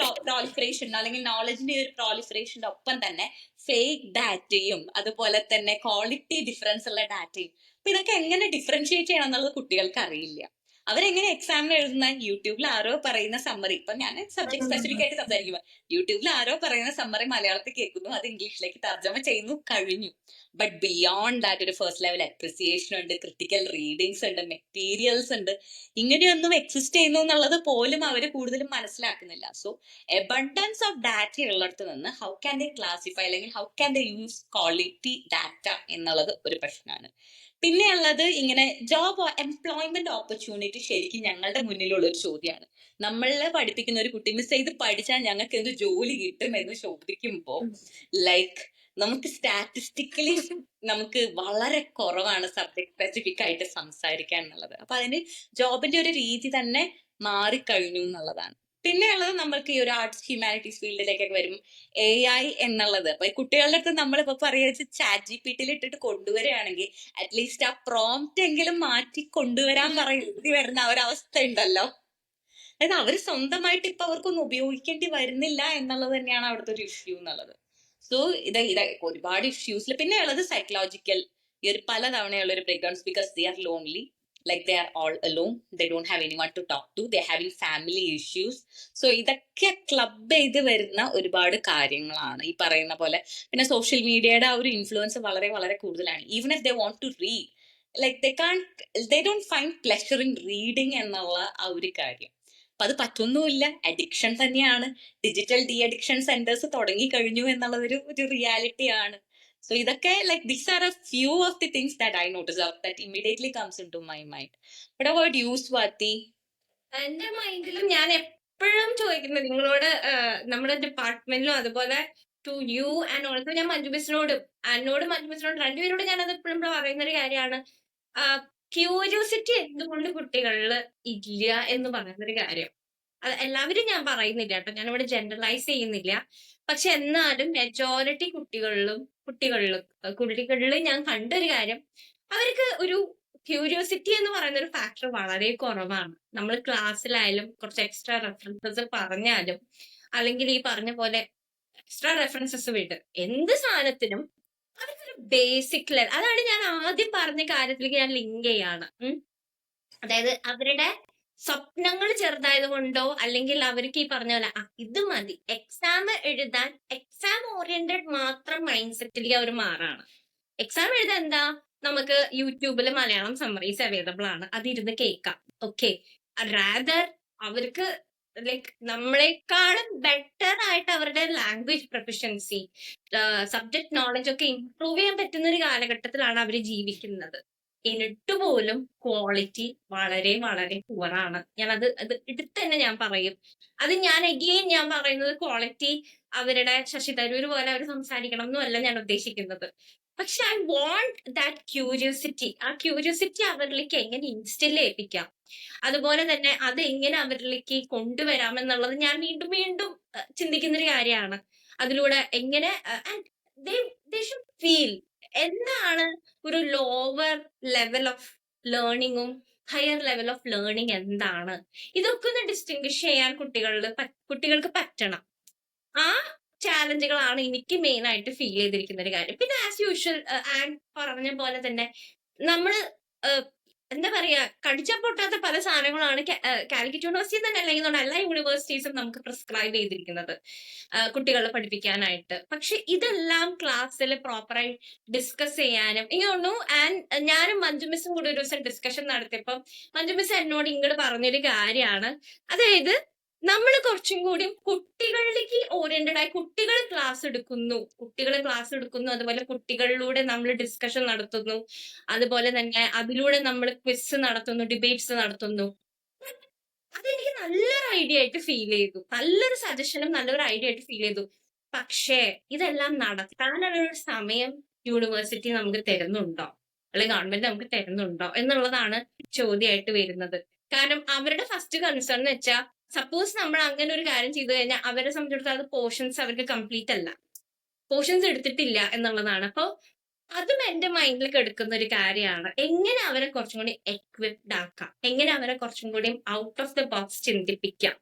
പ്രോലിഫറേഷൻ അല്ലെങ്കിൽ നോളജിന്റെ ഒരു പ്രോലിഫറേഷന്റെ ഒപ്പം തന്നെ ഫേക്ക് ഡാറ്റയും അതുപോലെ തന്നെ ക്വാളിറ്റി ഡിഫറൻസ് ഉള്ള ഡാറ്റയും, അപ്പൊ ഇതൊക്കെ എങ്ങനെ ഡിഫറൻഷിയേറ്റ് ചെയ്യണം എന്നുള്ളത് കുട്ടികൾക്ക് അറിയില്ല. അവരെങ്ങനെ എക്സാമിന് എഴുതുന്ന യൂട്യൂബിൽ ആരോ പറയുന്ന സമ്മറി, ഇപ്പൊ ഞാൻ സബ്ജക്ട് സ്പെസിഫിക് ആയിട്ട് സംസാരിക്കുമ്പോൾ യൂട്യൂബിൽ ആരോ പറയുന്ന സമ്മറി മലയാളത്തിൽ കേൾക്കുന്നു, അത് ഇംഗ്ലീഷിലേക്ക് തർജ്ജമ ചെയ്യുന്നു, കഴിഞ്ഞു. ബട്ട് ബിയോണ്ട് ദാറ്റ് ഒരു ഫസ്റ്റ് ലെവൽ അപ്രിസിയേഷൻ ഉണ്ട്, ക്രിട്ടിക്കൽ റീഡിങ്സ് ഉണ്ട്, മെറ്റീരിയൽസ് ഉണ്ട്. ഇങ്ങനെയൊന്നും എക്സിസ്റ്റ് ചെയ്യുന്നു എന്നുള്ളത് പോലും അവർ കൂടുതലും മനസ്സിലാക്കുന്നില്ല. സോ എബണ്ടൻസ് ഓഫ് ഡാറ്റ ഉള്ളിടത്ത് നിന്ന് ഹൗ ക്യാൻ ദേ ക്ലാസിഫൈ അല്ലെങ്കിൽ how can they use quality data എന്നുള്ളത് ഒരു പ്രശ്നമാണ്. പിന്നെ ഉള്ളത് ഇങ്ങനെ ജോബ് എംപ്ലോയ്മെന്റ് ഓപ്പർച്യൂണിറ്റി ശരിക്കും ഞങ്ങളുടെ മുന്നിലുള്ള ഒരു ചോദ്യമാണ്. നമ്മളെ പഠിപ്പിക്കുന്ന ഒരു കുട്ടി മിസ് ചെയ്ത് പഠിച്ചാൽ ഞങ്ങൾക്ക് എന്ത് ജോലി കിട്ടും എന്ന് ചോദിക്കുമ്പോ ലൈക്ക് നമുക്ക് സ്റ്റാറ്റിസ്റ്റിക്കലി നമുക്ക് വളരെ കുറവാണ് സബ്ജക്ട് സ്പെസിഫിക് ആയിട്ട് സംസാരിക്കാൻ എന്നുള്ളത്. അപ്പൊ അതിന് ജോബിന്റെ ഒരു രീതി തന്നെ മാറിക്കഴിഞ്ഞു എന്നുള്ളതാണ്. പിന്നെ ഉള്ളത് നമ്മൾക്ക് ഈ ഒരു ആർട്സ് ഹ്യൂമാനിറ്റീസ് ഫീൽഡിലേക്കൊക്കെ വരും AI എന്നുള്ളത്. അപ്പൊ ഈ കുട്ടികളുടെ അടുത്ത് നമ്മളിപ്പോ പറയുക ChatGPT ഇട്ടിട്ട് കൊണ്ടുവരികയാണെങ്കിൽ അറ്റ്ലീസ്റ്റ് ആ പ്രോംപ്റ്റ് എങ്കിലും മാറ്റി കൊണ്ടുവരാൻ പറയുന്നത് വരുന്ന ഒരവസ്ഥ ഉണ്ടല്ലോ. അതായത് അവര് സ്വന്തമായിട്ട് ഇപ്പൊ അവർക്കൊന്നും ഉപയോഗിക്കേണ്ടി വരുന്നില്ല എന്നുള്ളത് തന്നെയാണ് അവിടുത്തെ ഒരു ഇഷ്യൂ എന്നുള്ളത്. സോ ഇത് ഒരുപാട് ഇഷ്യൂസിൽ പിന്നെ ഉള്ളത് സൈക്കോളജിക്കൽ ഈ ഒരു പലതവണയുള്ള ഒരു breakdowns because they are lonely, like they are all alone, they don't have anyone to talk to, they're having family issues. So ഇതൊക്കെ ക്ലബ് ചെയ്ത് വരുന്ന ഒരുപാട് കാര്യങ്ങളാണ് ഈ പറയുന്ന പോലെ. പിന്നെ സോഷ്യൽ മീഡിയയുടെ ആ ഒരു ഇൻഫ്ലുവൻസ് വളരെ വളരെ കൂടുതലാണ്. Even if they want to read, like they don't find pleasure in reading എന്നുള്ള ആ ഒരു കാര്യം. അപ്പൊ അത് പറ്റുന്നുമില്ല, അഡിക്ഷൻ തന്നെയാണ്. ഡിജിറ്റൽ ഡി അഡിക്ഷൻ സെന്റേഴ്സ് തുടങ്ങി കഴിഞ്ഞു എന്നുള്ളതൊരു റിയാലിറ്റിയാണ്. So ഇതൊക്കെ like these are a few of the things that I notice that immediately comes into my mind. What about you, Swati? എന്റെ മൈൻഡിലും ഞാൻ എപ്പോഴും ചോദിക്കുന്നത് നിങ്ങളോട്, നമ്മുടെ ഡിപ്പാർട്ട്മെന്റിലും അതുപോലെ ടു യു ആൻഡ് ഓൾസോ ഞാൻ മഞ്ജു മിസ്സിനോടും മഞ്ജു മിസ്സിനോടും രണ്ടുപേരോട് ഞാനത് എപ്പോഴും പറയുന്ന ഒരു കാര്യമാണ്. ക്യൂരിയോസിറ്റി എന്തുകൊണ്ട് കുട്ടികളിൽ ഇല്ല എന്ന് പറയുന്നൊരു കാര്യം. അത് എല്ലാവരും ഞാൻ പറയുന്നില്ല കേട്ടോ, ഞാനിവിടെ ജനറലൈസ് ചെയ്യുന്നില്ല. പക്ഷെ എന്നാലും മെജോറിറ്റി കുട്ടികളിൽ ഞാൻ കണ്ടൊരു കാര്യം, അവർക്ക് ഒരു ക്യൂരിയോസിറ്റി എന്ന് പറയുന്ന ഒരു ഫാക്ടർ വളരെ കുറവാണ്. നമ്മൾ ക്ലാസ്സിലായാലും കുറച്ച് എക്സ്ട്രാ റെഫറൻസസ് പറഞ്ഞാലും അല്ലെങ്കിൽ ഈ പറഞ്ഞ പോലെ എക്സ്ട്രാ റെഫറൻസസ് വിട്ട് എന്ത് സാധനത്തിനും അവർക്കൊരു ബേസിക് ലെവൽ, അതാണ് ഞാൻ ആദ്യം പറഞ്ഞ കാര്യത്തിലേക്ക് ഞാൻ ലിങ്ക് ചെയ്യാണ്. അതായത് അവരുടെ സ്വപ്നങ്ങൾ ചെറുതായത് കൊണ്ടോ അല്ലെങ്കിൽ അവർക്ക് ഈ പറഞ്ഞ പോലെ ഇത് മതി എക്സാം എഴുതാൻ, എക്സാം ഓറിയന്റഡ് മാത്രം മൈൻഡ് സെറ്റിലേക്ക് അവർ മാറാണ്. എക്സാം എഴുതാൻ എന്താ, നമുക്ക് യൂട്യൂബിൽ മലയാളം സമ്മറീസ് അവൈലബിൾ ആണ്, അതിരുന്ന് കേൾക്കാം. ഓക്കെ, റാദർ അവർക്ക് ലൈക്ക് നമ്മളെക്കാളും ബെറ്റർ ആയിട്ട് അവരുടെ ലാംഗ്വേജ് പ്രൊഫഷൻസി, സബ്ജക്ട് നോളജ് ഒക്കെ ഇംപ്രൂവ് ചെയ്യാൻ പറ്റുന്ന ഒരു കാലഘട്ടത്തിലാണ് അവർ ജീവിക്കുന്നത്. എന്നിട്ട് പോലും ക്വാളിറ്റി വളരെ വളരെ പുവറാണ്. അത് എടുത്ത് തന്നെ ഞാൻ പറയും. അത് ഞാൻ പറയുന്നത് ക്വാളിറ്റി അവരുടെ ശശി തരൂർ പോലെ അവർ സംസാരിക്കണം എന്നല്ല ഞാൻ ഉദ്ദേശിക്കുന്നത്. പക്ഷെ ഐ വാണ്ട് ദാറ്റ് ക്യൂരിയോസിറ്റി. ആ ക്യൂരിയോസിറ്റി അവരിലേക്ക് എങ്ങനെ ഇൻസ്റ്റിൽ ചെയ്യിപ്പിക്കാം, അതുപോലെ തന്നെ അത് എങ്ങനെ അവരിലേക്ക് കൊണ്ടുവരാം എന്നുള്ളത് ഞാൻ വീണ്ടും വീണ്ടും ചിന്തിക്കുന്ന ഒരു കാര്യമാണ്. അതിലൂടെ എങ്ങനെ they should feel എന്താണ് ഒരു ലോവർ ലെവൽ ഓഫ് ലേണിങ്ങും ഹയർ ലെവൽ ഓഫ് ലേണിംഗ് എന്താണ്, ഇതൊക്കെ ഒന്ന് ഡിസ്റ്റിംഗ്വിഷ് ചെയ്യാൻ കുട്ടികൾക്ക് പറ്റണം. ആ ചാലഞ്ചുകളാണ് എനിക്ക് മെയിൻ ആയിട്ട് ഫീൽ ചെയ്തിരിക്കുന്ന ഒരു കാര്യം. പിന്നെ ആസ് യൂഷ്വൽ ആൻഡ് പറഞ്ഞ പോലെ തന്നെ നമ്മള് എന്താ പറയാ, കടിച്ചാൽ പൊട്ടാത്ത പല സാധനങ്ങളാണ് കാലിക്കറ്റ് യൂണിവേഴ്സിറ്റി തന്നെ അല്ലെങ്കിൽ എല്ലാ യൂണിവേഴ്സിറ്റീസും നമുക്ക് പ്രിസ്ക്രൈബ് ചെയ്തിരിക്കുന്നത് കുട്ടികളെ പഠിപ്പിക്കാനായിട്ട്. പക്ഷെ ഇതെല്ലാം ക്ലാസ്സിൽ പ്രോപ്പറായി ഡിസ്കസ് ചെയ്യാനും എനിക്ക് തോന്നുന്നു. ആൻഡ് ഞാനും മഞ്ജു മിസ്സും കൂടി ഒരു ദിവസം ഡിസ്കഷൻ നടത്തിയപ്പോൾ മഞ്ജു മിസ് എന്നോട് ഇങ്ങോട്ട് പറഞ്ഞൊരു കാര്യമാണ്. അതായത് നമ്മൾ കുറച്ചും കൂടി കുട്ടികളിലേക്ക് ഓറിയന്റഡ് ആയി കുട്ടികളെ ക്ലാസ് എടുക്കുന്നു, അതുപോലെ കുട്ടികളിലൂടെ നമ്മൾ ഡിസ്കഷൻ നടത്തുന്നു, അതുപോലെ തന്നെ അതിലൂടെ നമ്മൾ ക്വിസ് നടത്തുന്നു, ഡിബേറ്റ്സ് നടത്തുന്നു. അതെനിക്ക് നല്ലൊരു ഐഡിയ ആയിട്ട് ഫീൽ ചെയ്തു, നല്ലൊരു സജഷനും നല്ലൊരു ഐഡിയ ആയിട്ട് ഫീൽ ചെയ്തു. പക്ഷേ ഇതെല്ലാം നടത്താനുള്ള ഒരു സമയം യൂണിവേഴ്സിറ്റി നമുക്ക് തരുന്നുണ്ടോ, അല്ലെങ്കിൽ ഗവൺമെന്റ് നമുക്ക് തരുന്നുണ്ടോ എന്നുള്ളതാണ് ചോദ്യമായിട്ട് വരുന്നത്. കാരണം അവരുടെ ഫസ്റ്റ് കൺസേൺ എന്ന് വെച്ചാൽ സപ്പോസ് നമ്മൾ അങ്ങനെ ഒരു കാര്യം ചെയ്തു കഴിഞ്ഞാൽ അവരെ സംബന്ധിച്ചിടത്തോളം അത് പോർഷൻസ് അവർക്ക് കംപ്ലീറ്റ് അല്ല, പോർഷൻസ് എടുത്തിട്ടില്ല എന്നുള്ളതാണ്. അപ്പോൾ അതും എന്റെ മൈൻഡിലേക്ക് എടുക്കുന്ന ഒരു കാര്യമാണ്. എങ്ങനെ അവരെ കുറച്ചും കൂടി എക്വിപ്ഡ് ആക്കാം, എങ്ങനെ അവരെ കുറച്ചും കൂടി ഔട്ട് ഓഫ് ദ ബോക്സ് ചിന്തിപ്പിക്കാം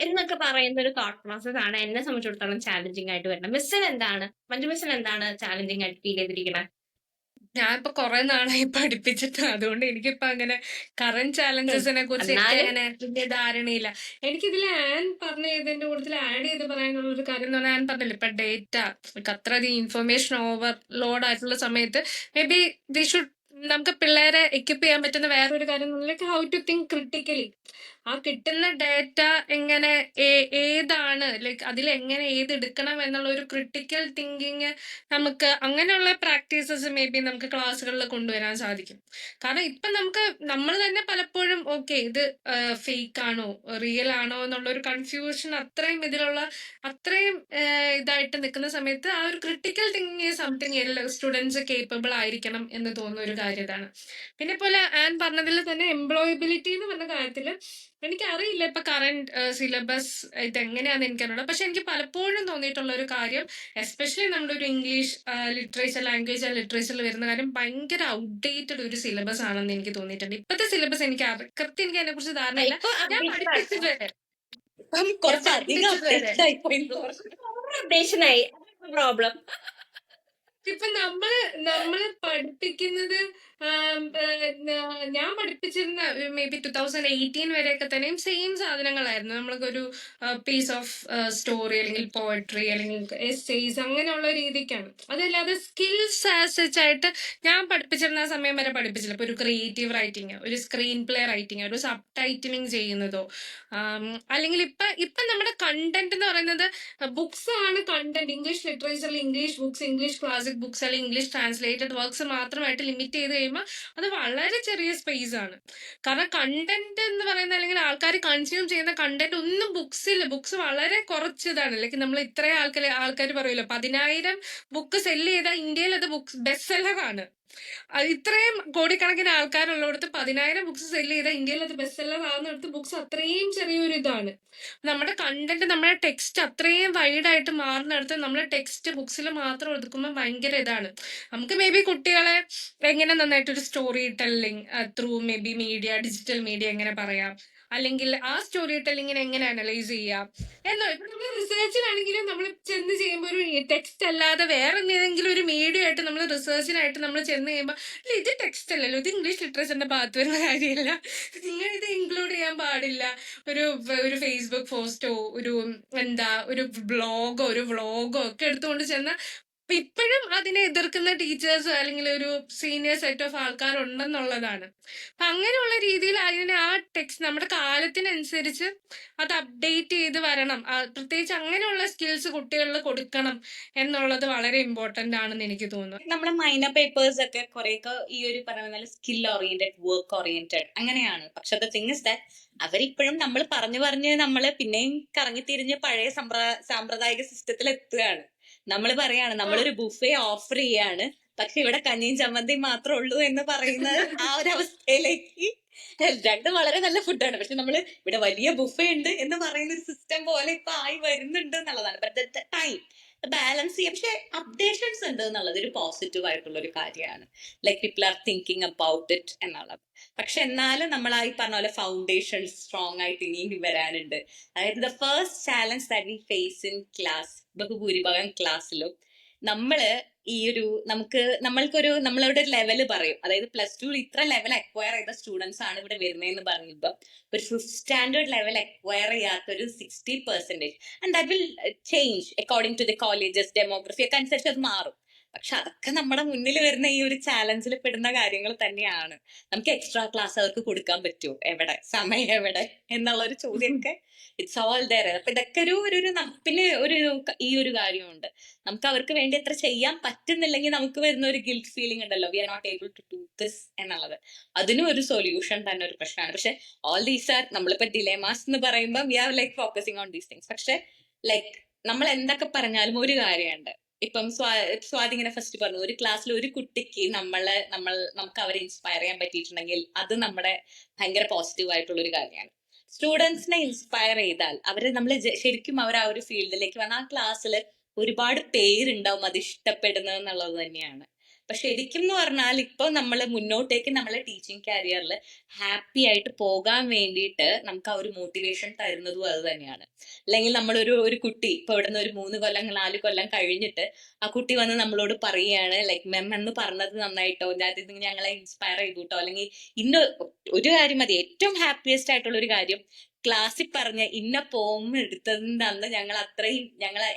എന്നൊക്കെ പറയുന്ന ഒരു തോട്ട് പ്രോസസ് ആണ് എന്നെ സംബന്ധിച്ചിടത്തോളം ചാലഞ്ചിങ് ആയിട്ട് വരുന്നത്. മിസ്സിന് എന്താണ്, മഞ്ജു മിസ്സിന് എന്താണ് ചാലഞ്ചിങ് ആയിട്ട് ഫീൽ ചെയ്തിരിക്കുന്നത്? ഞാനിപ്പോ കുറെ നാളായി പഠിപ്പിച്ചിട്ട്, അതുകൊണ്ട് എനിക്കിപ്പോ അങ്ങനെ കറന്റ് ചാലഞ്ചസിനെ കുറിച്ച് അങ്ങനെ വലിയ ധാരണയില്ല. എനിക്കിതിൽ ആൻ പറഞ്ഞതിന്റെ കൂട്ടത്തിൽ ആഡ് ചെയ്ത് പറയാനുള്ള ഒരു കാര്യം എന്ന് പറഞ്ഞാൽ, ആൻ പറഞ്ഞില്ല ഇപ്പൊ ഡേറ്റ അത്രയധികം ഇൻഫർമേഷൻ ഓവർലോഡ് ആയിട്ടുള്ള സമയത്ത് മേ ബി ദി ഷുഡ് നമുക്ക് പിള്ളേരെ എക്യുപ്പ് ചെയ്യാൻ പറ്റുന്ന വേറൊരു കാര്യം like how to think critically. ആ കിട്ടുന്ന ഡേറ്റ എങ്ങനെ ഏതാണ് ലൈക്ക് അതിലെങ്ങനെ ഏതെടുക്കണം എന്നുള്ള ഒരു ക്രിട്ടിക്കൽ തിങ്കിങ് നമുക്ക് അങ്ങനെയുള്ള പ്രാക്ടീസസ് മേ ബി നമുക്ക് ക്ലാസ്സുകളിൽ കൊണ്ടുവരാൻ സാധിക്കും. കാരണം ഇപ്പൊ നമ്മൾ തന്നെ പലപ്പോഴും ഓക്കെ ഇത് ഫേക്ക് ആണോ റിയൽ ആണോ എന്നുള്ള ഒരു കൺഫ്യൂഷൻ അത്രയും ഇതായിട്ട് നിൽക്കുന്ന സമയത്ത് ആ ഒരു ക്രിട്ടിക്കൽ തിങ്കിങ് സംതിങ് എല്ലാ സ്റ്റുഡൻസ് കേപ്പബിൾ ആയിരിക്കണം എന്ന് തോന്നുന്ന ഒരു കാര്യം ഇതാണ്. പിന്നെ പോലെ ആൻ പറഞ്ഞതിൽ തന്നെ എംപ്ലോയബിലിറ്റി എന്ന് പറഞ്ഞ കാര്യത്തിൽ എനിക്കറിയില്ല ഇപ്പൊ കറന്റ് സിലബസ് ഇതെങ്ങനെയാണെന്ന് എനിക്കറിയില്ല. പക്ഷെ എനിക്ക് പലപ്പോഴും തോന്നിയിട്ടുള്ള ഒരു കാര്യം, എസ്പെഷ്യലി നമ്മുടെ ഒരു ഇംഗ്ലീഷ് ലാംഗ്വേജ് ആൻഡ് ലിറ്ററേച്ചറിൽ വരുന്ന കാര്യം ഭയങ്കര ഔട്ട്ഡേറ്റഡ് ഒരു സിലബസ് ആണെന്ന് എനിക്ക് തോന്നിയിട്ടുണ്ട്. ഇപ്പോഴത്തെ സിലബസ് എനിക്ക് കൃത്യം എനിക്ക് അതിനെ കുറിച്ച് ധാരണയില്ല. ഞാൻ പഠിപ്പിച്ചത് വരെ പ്രോബ്ലം ഇപ്പൊ നമ്മള് പഠിപ്പിക്കുന്നത് ഞാൻ പഠിപ്പിച്ചിരുന്ന മേ ബി 2018 വരെയൊക്കെ തന്നെയും സെയിം സാധനങ്ങളായിരുന്നു. നമ്മൾക്കൊരു പീസ് ഓഫ് സ്റ്റോറി അല്ലെങ്കിൽ പോയട്രി അല്ലെങ്കിൽ എസ്സേസ് അങ്ങനെയുള്ള രീതിക്കാണ്. അതല്ലാതെ സ്കിൽസ് ആസച്ച് ആയിട്ട് ഞാൻ പഠിപ്പിച്ചിരുന്ന സമയം വരെ പഠിപ്പിച്ചില്ല. ഇപ്പൊ ഒരു ക്രിയേറ്റീവ് റൈറ്റിംഗ്, ഒരു സ്ക്രീൻ പ്ലേ റൈറ്റിംഗ്, ഒരു സബ് ടൈറ്റിലിംഗ് ചെയ്യുന്നതോ അല്ലെങ്കിൽ ഇപ്പൊ നമ്മുടെ കണ്ടന്റ് എന്ന് പറയുന്നത് ബുക്സ് ആണ് കണ്ടന്റ്. ഇംഗ്ലീഷ് ലിറ്ററേച്ചറിൽ English books, English classic books അല്ലെങ്കിൽ ഇംഗ്ലീഷ് ട്രാൻസ്ലേറ്റഡ് വർക്ക്സ് മാത്രമായിട്ട് ലിമിറ്റ് ചെയ്ത് കഴിയുമ്പോൾ അത് വളരെ ചെറിയ സ്പേസ് ആണ്. കാരണം കണ്ടന്റ് എന്ന് പറയുന്നത് അല്ലെങ്കിൽ ആൾക്കാർ കൺസ്യൂം ചെയ്യുന്ന കണ്ടന്റ് ഒന്നും ബുക്സ് വളരെ കുറച്ചതാണ്. അല്ലെങ്കിൽ നമ്മൾ ഇത്രയും ആൾക്കാർ പറയുമല്ലോ 10,000 ബുക്ക് സെല്ല് ചെയ്താൽ ഇന്ത്യയിൽ അത് ബുക്സ് ബെസ്റ്റ് സെല്ലറാണ്. ഇത്രയും കോടിക്കണക്കിന് ആൾക്കാരുള്ളിടത്ത് 10,000 ബുക്സ് സെല്ല് ചെയ്താൽ ഇന്ത്യയിൽ അത് ബെസ്റ്റ് സെല്ലർ ആകുന്നിടത്ത് ബുക്സ് അത്രയും ചെറിയൊരു ഇതാണ്. നമ്മുടെ കണ്ടന്റ്, നമ്മുടെ ടെക്സ്റ്റ് അത്രയും വൈഡ് ആയിട്ട് മാറുന്നിടത്ത് നമ്മൾ ടെക്സ്റ്റ് ബുക്സിൽ മാത്രം ഒതുക്കുമ്പോൾ ഭയങ്കര ഇതാണ്. നമുക്ക് മേ ബി കുട്ടികളെ എങ്ങനെ നന്നായിട്ടൊരു storytelling through maybe digital media എങ്ങനെ പറയാം, അല്ലെങ്കിൽ ആ സ്റ്റോറി ടെല്ലിങ്ങിനെ എങ്ങനെ അനലൈസ് ചെയ്യാം എന്നോ. ഇപ്പൊ നമ്മൾ റിസർച്ചിനാണെങ്കിലും നമ്മൾ ചെന്ന് ചെയ്യുമ്പോൾ ഒരു ടെക്സ്റ്റ് അല്ലാതെ വേറെ എന്തെങ്കിലും ഒരു മീഡിയ ആയിട്ട് നമ്മൾ റിസർച്ചിനായിട്ട് നമ്മൾ ചെന്ന് ചെയ്യുമ്പോൾ ഇത് ടെക്സ്റ്റ് അല്ലല്ലോ, ഇത് ഇംഗ്ലീഷ് ലിറ്ററേച്ചറിന്റെ ഭാഗത്ത് വരുന്ന കാര്യമല്ല, നിങ്ങൾ ഇത് ഇൻക്ലൂഡ് ചെയ്യാൻ പാടില്ല. ഒരു ഫേസ്ബുക്ക് പോസ്റ്റോ ഒരു വ്ളോഗോ ഒക്കെ എടുത്തുകൊണ്ട് ചെന്ന് അപ്പൊ ഇപ്പോഴും അതിനെ എതിർക്കുന്ന ടീച്ചേഴ്സ് അല്ലെങ്കിൽ ഒരു സീനിയർ സെറ്റ് ഓഫ് ആൾക്കാരുണ്ടെന്നുള്ളതാണ്. അപ്പൊ അങ്ങനെയുള്ള രീതിയിൽ അതിനെ ആ ടെക്സ്റ്റ് നമ്മുടെ കാലത്തിനനുസരിച്ച് അത് അപ്ഡേറ്റ് ചെയ്ത് വരണം. പ്രത്യേകിച്ച് അങ്ങനെയുള്ള സ്കിൽസ് കുട്ടികളിൽ കൊടുക്കണം എന്നുള്ളത് വളരെ ഇമ്പോർട്ടന്റ് ആണെന്ന് എനിക്ക് തോന്നുന്നു. നമ്മളെ മൈനർ പേപ്പേഴ്സ് ഒക്കെ കുറെയൊക്കെ ഈ ഒരു പറയുന്ന സ്കിൽ ഓറിയന്റഡ്, വർക്ക് ഓറിയന്റഡ് അങ്ങനെയാണ്. പക്ഷെ ദ തിങ് ഇസ് ദാറ്റ് അവരിപ്പോഴും നമ്മൾ പറഞ്ഞ് നമ്മള് പിന്നെയും കറങ്ങി തിരിഞ്ഞ് പഴയ സാമ്പ്രദായിക സിസ്റ്റത്തിൽ എത്തുകയാണ്. നമ്മൾ പറയാണ് നമ്മളൊരു ബുഫേ ഓഫർ ചെയ്യാണ്, പക്ഷെ ഇവിടെ കഞ്ഞിയും ചമ്മന്തിയും മാത്രമേ ഉള്ളൂ എന്ന് പറയുന്നത് ആ ഒരു അവസ്ഥയിലേക്ക്. രണ്ടും വളരെ നല്ല ഫുഡാണ്, പക്ഷെ നമ്മള് ഇവിടെ വലിയ ബുഫേ ഉണ്ട് എന്ന് പറയുന്ന ഒരു സിസ്റ്റം പോലെ ഇപ്പൊ ആയി വരുന്നുണ്ട് എന്നുള്ളതാണ്. ബട്ട് ടൈം ബാലൻസ് ചെയ്യാം. പക്ഷെ അപ്ഡേഷൻസ് ഉണ്ട് എന്നുള്ളത് ഒരു പോസിറ്റീവ് ആയിട്ടുള്ള ഒരു കാര്യമാണ്. Like people are thinking about it എന്നുള്ളത്. പക്ഷെ എന്നാലും നമ്മളായി പറഞ്ഞ പോലെ ഫൗണ്ടേഷൻ സ്ട്രോങ് ആയിട്ട് ഇനിയും വരാനുണ്ട്. അതായത് the first challenge that we face in class, ബഹുഭൂരിഭാഗം ക്ലാസ്സിലും നമ്മള് ഈ ഒരു നമ്മൾക്കൊരു നമ്മളവിടെ ഒരു ലെവല് പറയും. അതായത് +2 ഇത്ര ലെവൽ അക്വയർ ചെയ്ത സ്റ്റുഡൻസ് ആണ് ഇവിടെ വരുന്നതെന്ന് പറയുമ്പോൾ ഒരു 5th സ്റ്റാൻഡേർഡ് ലെവൽ അക്വയർ ചെയ്യാത്തൊരു 60%. And that will change according to the colleges demography ഒക്കെ അനുസരിച്ച് അത് മാറും. പക്ഷെ അതൊക്കെ നമ്മുടെ മുന്നിൽ വരുന്ന ഈ ഒരു ചാലഞ്ചിൽ പെടുന്ന കാര്യങ്ങൾ തന്നെയാണ്. നമുക്ക് എക്സ്ട്രാ ക്ലാസ് അവർക്ക് കൊടുക്കാൻ പറ്റുമോ, എവിടെ സമയം എവിടെ എന്നുള്ള ഒരു ചോദ്യമൊക്കെ ഇറ്റ്സ് ഓൾ ദർ. അപ്പൊ ഇതൊക്കെ പിന്നെ ഈ ഒരു കാര്യമുണ്ട്, നമുക്ക് അവർക്ക് വേണ്ടി എത്ര ചെയ്യാൻ പറ്റുന്നില്ലെങ്കിൽ നമുക്ക് വരുന്ന ഒരു ഗിൽറ്റ് ഫീലിംഗ് ഉണ്ടല്ലോ, we are not able to do this എന്നുള്ളത്. അതിനും ഒരു സൊല്യൂഷൻ തന്നെ ഒരു പ്രശ്നമാണ്. പക്ഷെ ഓൾ ദീസ് ആർ നമ്മളിപ്പോ ഡിലേമാസ് എന്ന് പറയുമ്പോൾ we are like focusing on these things. പക്ഷെ ലൈക്ക് നമ്മൾ എന്തൊക്കെ പറഞ്ഞാലും ഒരു കാര്യമുണ്ട്. ഇപ്പം സ്വാതി ഇങ്ങനെ ഫസ്റ്റ് പറഞ്ഞു, ഒരു ക്ലാസ്സിൽ ഒരു കുട്ടിക്ക് നമുക്ക് അവരെ ഇൻസ്പയർ ചെയ്യാൻ പറ്റിയിട്ടുണ്ടെങ്കിൽ അത് നമ്മുടെ ഭയങ്കര പോസിറ്റീവ് ആയിട്ടുള്ള ഒരു കാര്യമാണ്. സ്റ്റുഡൻസിനെ ഇൻസ്പയർ ചെയ്താൽ നമ്മൾ ശരിക്കും അവർ ആ ഒരു ഫീൽഡിലേക്ക് വന്ന ആ ക്ലാസ്സിൽ ഒരുപാട് പേരുണ്ടാവും അത് ഇഷ്ടപ്പെടുന്നത് എന്നുള്ളത് തന്നെയാണ്. അപ്പൊ ശരിക്കും എന്ന് പറഞ്ഞാൽ ഇപ്പൊ നമ്മള് മുന്നോട്ടേക്ക് നമ്മളെ ടീച്ചിങ് കരിയറിൽ ഹാപ്പി ആയിട്ട് പോകാൻ വേണ്ടിയിട്ട് നമുക്ക് ആ ഒരു മോട്ടിവേഷൻ തരുന്നതും അത് തന്നെയാണ്. അല്ലെങ്കിൽ ഒരു കുട്ടി ഇപ്പൊ ഇവിടുന്ന് ഒരു 3 കൊല്ലം 4 കൊല്ലം കഴിഞ്ഞിട്ട് ആ കുട്ടി വന്ന് നമ്മളോട് പറയുകയാണ് ലൈക്ക് മെം എന്ന് പറഞ്ഞത് നന്നായിട്ടോ, ഇത് ഞങ്ങളെ ഇൻസ്പയർ ചെയ്തു കേട്ടോ, അല്ലെങ്കിൽ ഇന്ന ഒരു കാര്യം മതി. ഏറ്റവും ഹാപ്പിയസ്റ്റ് ആയിട്ടുള്ള ഒരു കാര്യം ക്ലാസ്സിൽ പറഞ്ഞ ഇന്ന പോം എടുത്തതിന്റെ അന്ന് ഞങ്ങൾ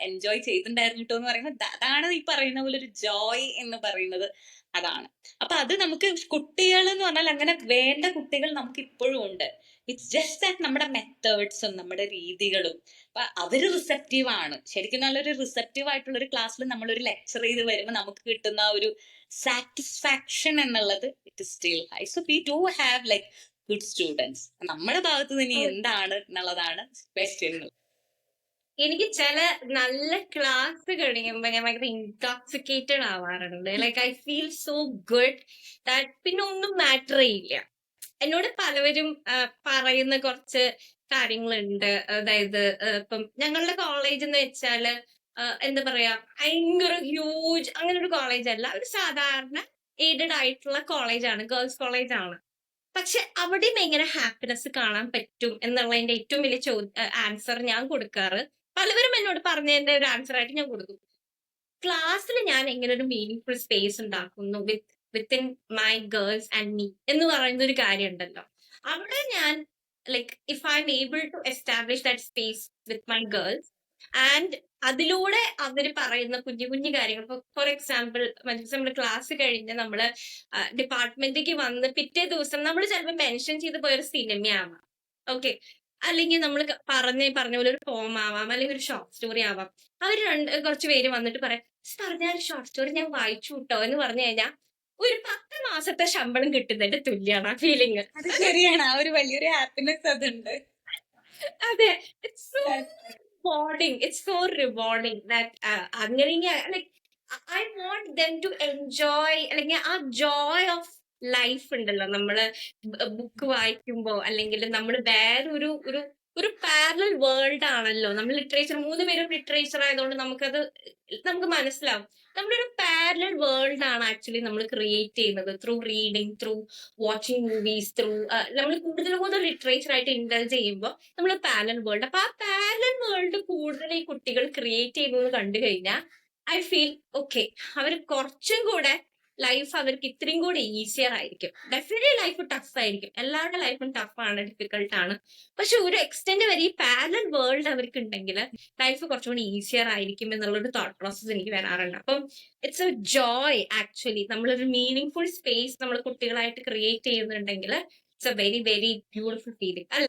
എൻജോയ് ചെയ്തിട്ടുണ്ടായിരുന്നു കേട്ടോ എന്ന് പറയുന്നത്. അതാണ് ഈ പറയുന്ന പോലെ ഒരു ജോയ് എന്ന് പറയുന്നത്. അതാണ്. അപ്പൊ അത് നമുക്ക് കുട്ടികൾ എന്ന് പറഞ്ഞാൽ അങ്ങനെ വേണ്ട കുട്ടികൾ നമുക്ക് ഇപ്പോഴും ഉണ്ട്. ഇറ്റ്സ് ജസ്റ്റ് ദാറ്റ് നമ്മുടെ മെത്തേഡ്സും നമ്മുടെ രീതികളും അപ്പൊ അവര് റിസപ്റ്റീവ് ആണ്. ശരിക്കും നല്ലൊരു റിസപ്റ്റീവ് ആയിട്ടുള്ള ഒരു ക്ലാസ്സിൽ നമ്മളൊരു ലെക്ചർ ചെയ്ത് വരുമ്പോൾ നമുക്ക് കിട്ടുന്ന ഒരു സാറ്റിസ്ഫാക്ഷൻ എന്നുള്ളത് it is still high. So we do have like good students. നമ്മുടെ ഭാഗത്ത് നിന്ന് എന്താണ് എന്നുള്ളതാണ് ക്വസ്റ്റ്യൻ. എനിക്ക് ചില നല്ല ക്ലാസ് കഴിയുമ്പോ ഞാൻ ഭയങ്കര ഇൻടോക്സിക്കേറ്റഡ് ആവാറുണ്ട്. Like I feel so good that പിന്നെ ഒന്നും മാറ്റർ ചെയ്യില്ല. എന്നോട് പലവരും പറയുന്ന കുറച്ച് കാര്യങ്ങളുണ്ട്. അതായത് ഇപ്പം ഞങ്ങളുടെ കോളേജ് എന്ന് വെച്ചാല് എന്താ പറയാ, ഭയങ്കര ഹ്യൂജ് അങ്ങനെ ഒരു കോളേജ് അല്ല. ഒരു സാധാരണ എയ്ഡഡ് ആയിട്ടുള്ള കോളേജാണ്, ഗേൾസ് കോളേജ് ആണ്. പക്ഷെ അവിടെയും എങ്ങനെ ഹാപ്പിനെസ് കാണാൻ പറ്റും എന്നുള്ളതിന്റെ ഏറ്റവും വലിയ ആൻസർ ഞാൻ കൊടുക്കാറ്, പലവരും എന്നോട് പറഞ്ഞതിന്റെ ഒരു ആൻസർ ആയിട്ട് ഞാൻ കൊടുക്കും. ക്ലാസ്സിൽ ഞാൻ എങ്ങനെ ഒരു മീനിങ് ഫുൾ സ്പേസ് ഉണ്ടാക്കുന്നു within my girls and me എന്ന് പറയുന്ന ഒരു കാര്യം ഉണ്ടല്ലോ. അവിടെ ഞാൻ like if I'm able to establish that space with my girls and അതിലൂടെ അവര് പറയുന്ന കുഞ്ഞു കുഞ്ഞു കാര്യങ്ങൾ, ഫോർ എക്സാമ്പിൾ നമ്മൾ ക്ലാസ് കഴിഞ്ഞ് നമ്മള് ഡിപ്പാർട്ട്മെന്റിലേക്ക് വന്ന് പിറ്റേ ദിവസം നമ്മൾ ചിലപ്പോൾ മെൻഷൻ ചെയ്ത് പോയൊരു സിനിമയാവാം, ഓക്കെ, അല്ലെങ്കിൽ നമ്മൾ പറഞ്ഞ പോലെ ഒരു പോം ആവാം, അല്ലെങ്കിൽ ഒരു ഷോർട്ട് സ്റ്റോറി ആവാം. അവർ കുറച്ച് പേര് വന്നിട്ട് പറയാം, പറഞ്ഞ ഷോർട്ട് സ്റ്റോറി ഞാൻ വായിച്ചു കിട്ടോ എന്ന് പറഞ്ഞു കഴിഞ്ഞാൽ ഒരു 10 മാസത്തെ ശമ്പളം കിട്ടുന്നതിന്റെ തുല്യാണ് ആ ഫീലിംഗ്. അത് ശരിയാണ്, ആ ഒരു വലിയൊരു ഹാപ്പിനെസ് അതുണ്ട്. അതെ, it's so rewarding, it's so rewarding that അങ്ങനെ like I want them to enjoy, അല്ലെങ്കിൽ ആ ജോയ് ഓഫ് ലൈഫ് ഉണ്ടല്ലോ. നമ്മള് ബുക്ക് വായിക്കുമ്പോ അല്ലെങ്കിൽ നമ്മൾ വേറൊരു ഒരു ഒരു പാരലൽ വേൾഡ് ആണല്ലോ. നമ്മൾ ലിറ്ററേച്ചർ 3 പേരും ലിറ്ററേച്ചർ ആയതുകൊണ്ട് നമുക്ക് മനസ്സിലാവും. നമ്മളൊരു പാരലൽ വേൾഡ് ആണ് ആക്ച്വലി നമ്മൾ ക്രിയേറ്റ് ചെയ്യുന്നത് through reading, through watching movies, through നമ്മൾ കൂടുതൽ ലിറ്ററേച്ചർ ആയിട്ട് ഇൻഡൽജ് ചെയ്യുമ്പോൾ നമ്മൾ പാരലൽ വേൾഡ്. അപ്പൊ ആ പാരലൽ വേൾഡ് കൂടുതൽ ഈ കുട്ടികൾ ക്രിയേറ്റ് ചെയ്യുന്നത് കണ്ടു കഴിഞ്ഞാൽ ഐ ഫീൽ ഓക്കെ, അവർ കുറച്ചും കൂടെ ലൈഫ് അവർക്ക് ഇത്രയും കൂടി ഈസിയർ ആയിരിക്കും. ഡെഫിനറ്റ്ലി ലൈഫ് ടഫ് ആയിരിക്കും, എല്ലാവരുടെ ലൈഫും ടഫാണ്, ഡിഫിക്കൽട്ട് ആണ്. പക്ഷെ ഒരു എക്സ്റ്റെന്റ് വരെ ഈ പാരലൽ വേൾഡ് അവർക്ക് ഉണ്ടെങ്കിൽ ലൈഫ് കുറച്ചുകൂടി ഈസിയർ ആയിരിക്കും എന്നുള്ളൊരു തോട്ട് പ്രോസസ് എനിക്ക് വരാറുണ്ട്. അപ്പം ഇറ്റ്സ് എ ജോയ് ആക്ച്വലി. നമ്മളൊരു മീനിങ് ഫുൾ സ്പേസ് നമ്മൾ കുട്ടികളായിട്ട് ക്രിയേറ്റ് ചെയ്യുന്നുണ്ടെങ്കിൽ it's A very very beautiful feeling അല്ല?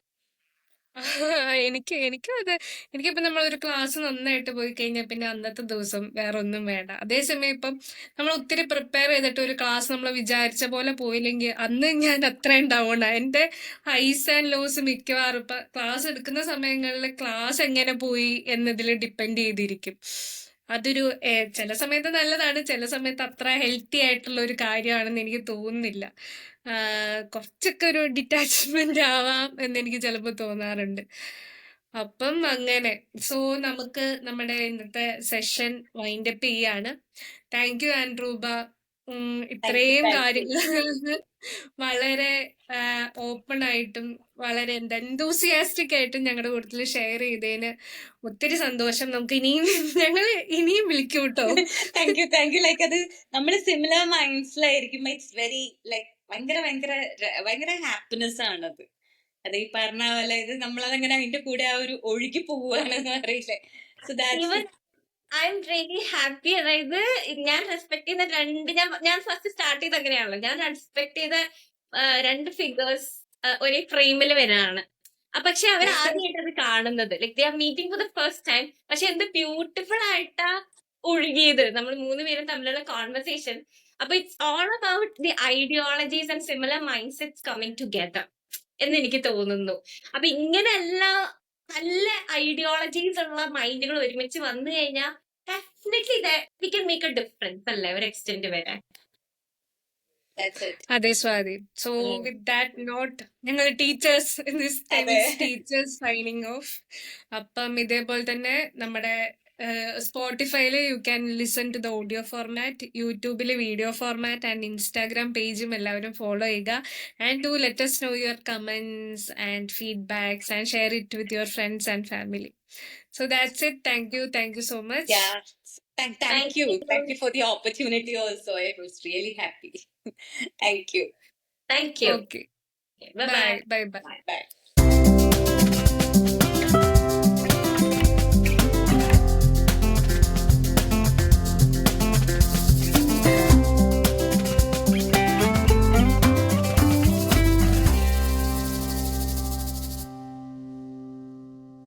എനിക്കും അതെ. എനിക്കിപ്പോ നമ്മളൊരു ക്ലാസ് നന്നായിട്ട് പോയി കഴിഞ്ഞാൽ പിന്നെ അന്നത്തെ ദിവസം വേറെ ഒന്നും വേണ്ട. അതേസമയം ഇപ്പം നമ്മൾ ഒത്തിരി പ്രിപ്പയർ ചെയ്തിട്ട് ഒരു ക്ലാസ് നമ്മൾ വിചാരിച്ച പോലെ പോയില്ലെങ്കിൽ അന്ന് ഞാൻ അത്രയും ഡൗൺ ആ. എന്റെ ഹൈസ് ആൻഡ് ലോസ് മിക്കവാറും ഇപ്പൊ ക്ലാസ് എടുക്കുന്ന സമയങ്ങളിൽ ക്ലാസ് എങ്ങനെ പോയി എന്നതിൽ ഡിപ്പെൻഡ് ചെയ്തിരിക്കും. അതൊരു ചില സമയത്ത് നല്ലതാണ്, ചില സമയത്ത് അത്ര ഹെൽത്തി ആയിട്ടുള്ള ഒരു കാര്യമാണെന്ന് എനിക്ക് തോന്നുന്നില്ല. കുറച്ചൊക്കെ ഒരു ഡിറ്റാച്ച്മെന്റ് ആവാം എന്ന് എനിക്ക് ചിലപ്പോൾ തോന്നാറുണ്ട്. അപ്പം അങ്ങനെ. സോ നമുക്ക് നമ്മുടെ ഇന്നത്തെ സെഷൻ വൈൻഡ് അപ്പ് ചെയ്യാണ്. താങ്ക് യു ആൻഡ്രൂബ. ഇത്രയും കാര്യങ്ങൾ വളരെ ഓപ്പൺ ആയിട്ടും വളരെ എന്തൂസിയാസ്റ്റിക് ആയിട്ടും ഞങ്ങളുടെ കൂട്ടത്തിൽ ഷെയർ ചെയ്തതിന് ഒത്തിരി സന്തോഷം. നമുക്ക് ഇനിയും വിളിക്കും കേട്ടോ. Thank you. ലൈക്ക് അത് നമ്മള് സിമിലർ മൈൻഡ്സിലായിരിക്കും. ഇറ്റ്സ് വെരി ലൈക്ക് ഭയങ്കര ഹാപ്പിനെസ് ആണത്. അത് ഈ പറഞ്ഞ പോലെ ഇത് നമ്മളതങ്ങനെ അതിന്റെ കൂടെ ആ ഒരു ഒഴുകി പോവുകയാണെന്ന് അറിയില്ലേ. So that's I am really happy. അതായത് ഞാൻ റെസ്പെക്ട് ചെയ്യുന്ന ഞാൻ ഫസ്റ്റ് സ്റ്റാർട്ട് ചെയ്ത് അങ്ങനെയാണല്ലോ, ഞാൻ റെസ്പെക്ട് ചെയ്ത രണ്ട് ഫിഗേഴ്സ് ഒരേ ഫ്രെയിമിൽ വരാണ്. പക്ഷെ അവർ ആദ്യമായിട്ട് അത് കാണുന്നത്, like they are meeting for the first time. പക്ഷെ എന്ത് ബ്യൂട്ടിഫുൾ ആയിട്ടാ ഒഴുകിയത് നമ്മൾ മൂന്നുപേരും തമ്മിലുള്ള കോൺവെർസേഷൻ. അപ്പൊ it's all about the ideologies and similar mind sets coming together എന്ന് എനിക്ക് തോന്നുന്നു. അപ്പൊ ഇങ്ങനെയല്ല നല്ല ഐഡിയോളജീസ് ഉള്ള മൈൻഡുകൾ ഒരുമിച്ച് വന്നു കഴിഞ്ഞാൽ definitely we can make a difference അല്ലേ, ഒരു എക്സ്റ്റെന്റ് വരെ. അതെ Swathi. So with that note ഞങ്ങൾ ടീച്ചേഴ്സ് സൈനിങ് ഓഫ്. അപ്പം ഇതേപോലെ തന്നെ നമ്മുടെ സ്പോട്ടിഫൈയില് you can listen to the audio format, യൂട്യൂബിൽ വീഡിയോ ഫോർമാറ്റ് ആൻഡ് ഇൻസ്റ്റാഗ്രാം പേജും എല്ലാവരും ഫോളോ ചെയ്യുക. And to let us know your comments and feedbacks and share it with your friends and family. So that's it. Thank you so much. Yeah. Thank you for the opportunity also. I was really happy. Thank you. Thank you. Okay. Bye bye. Bye. Bye.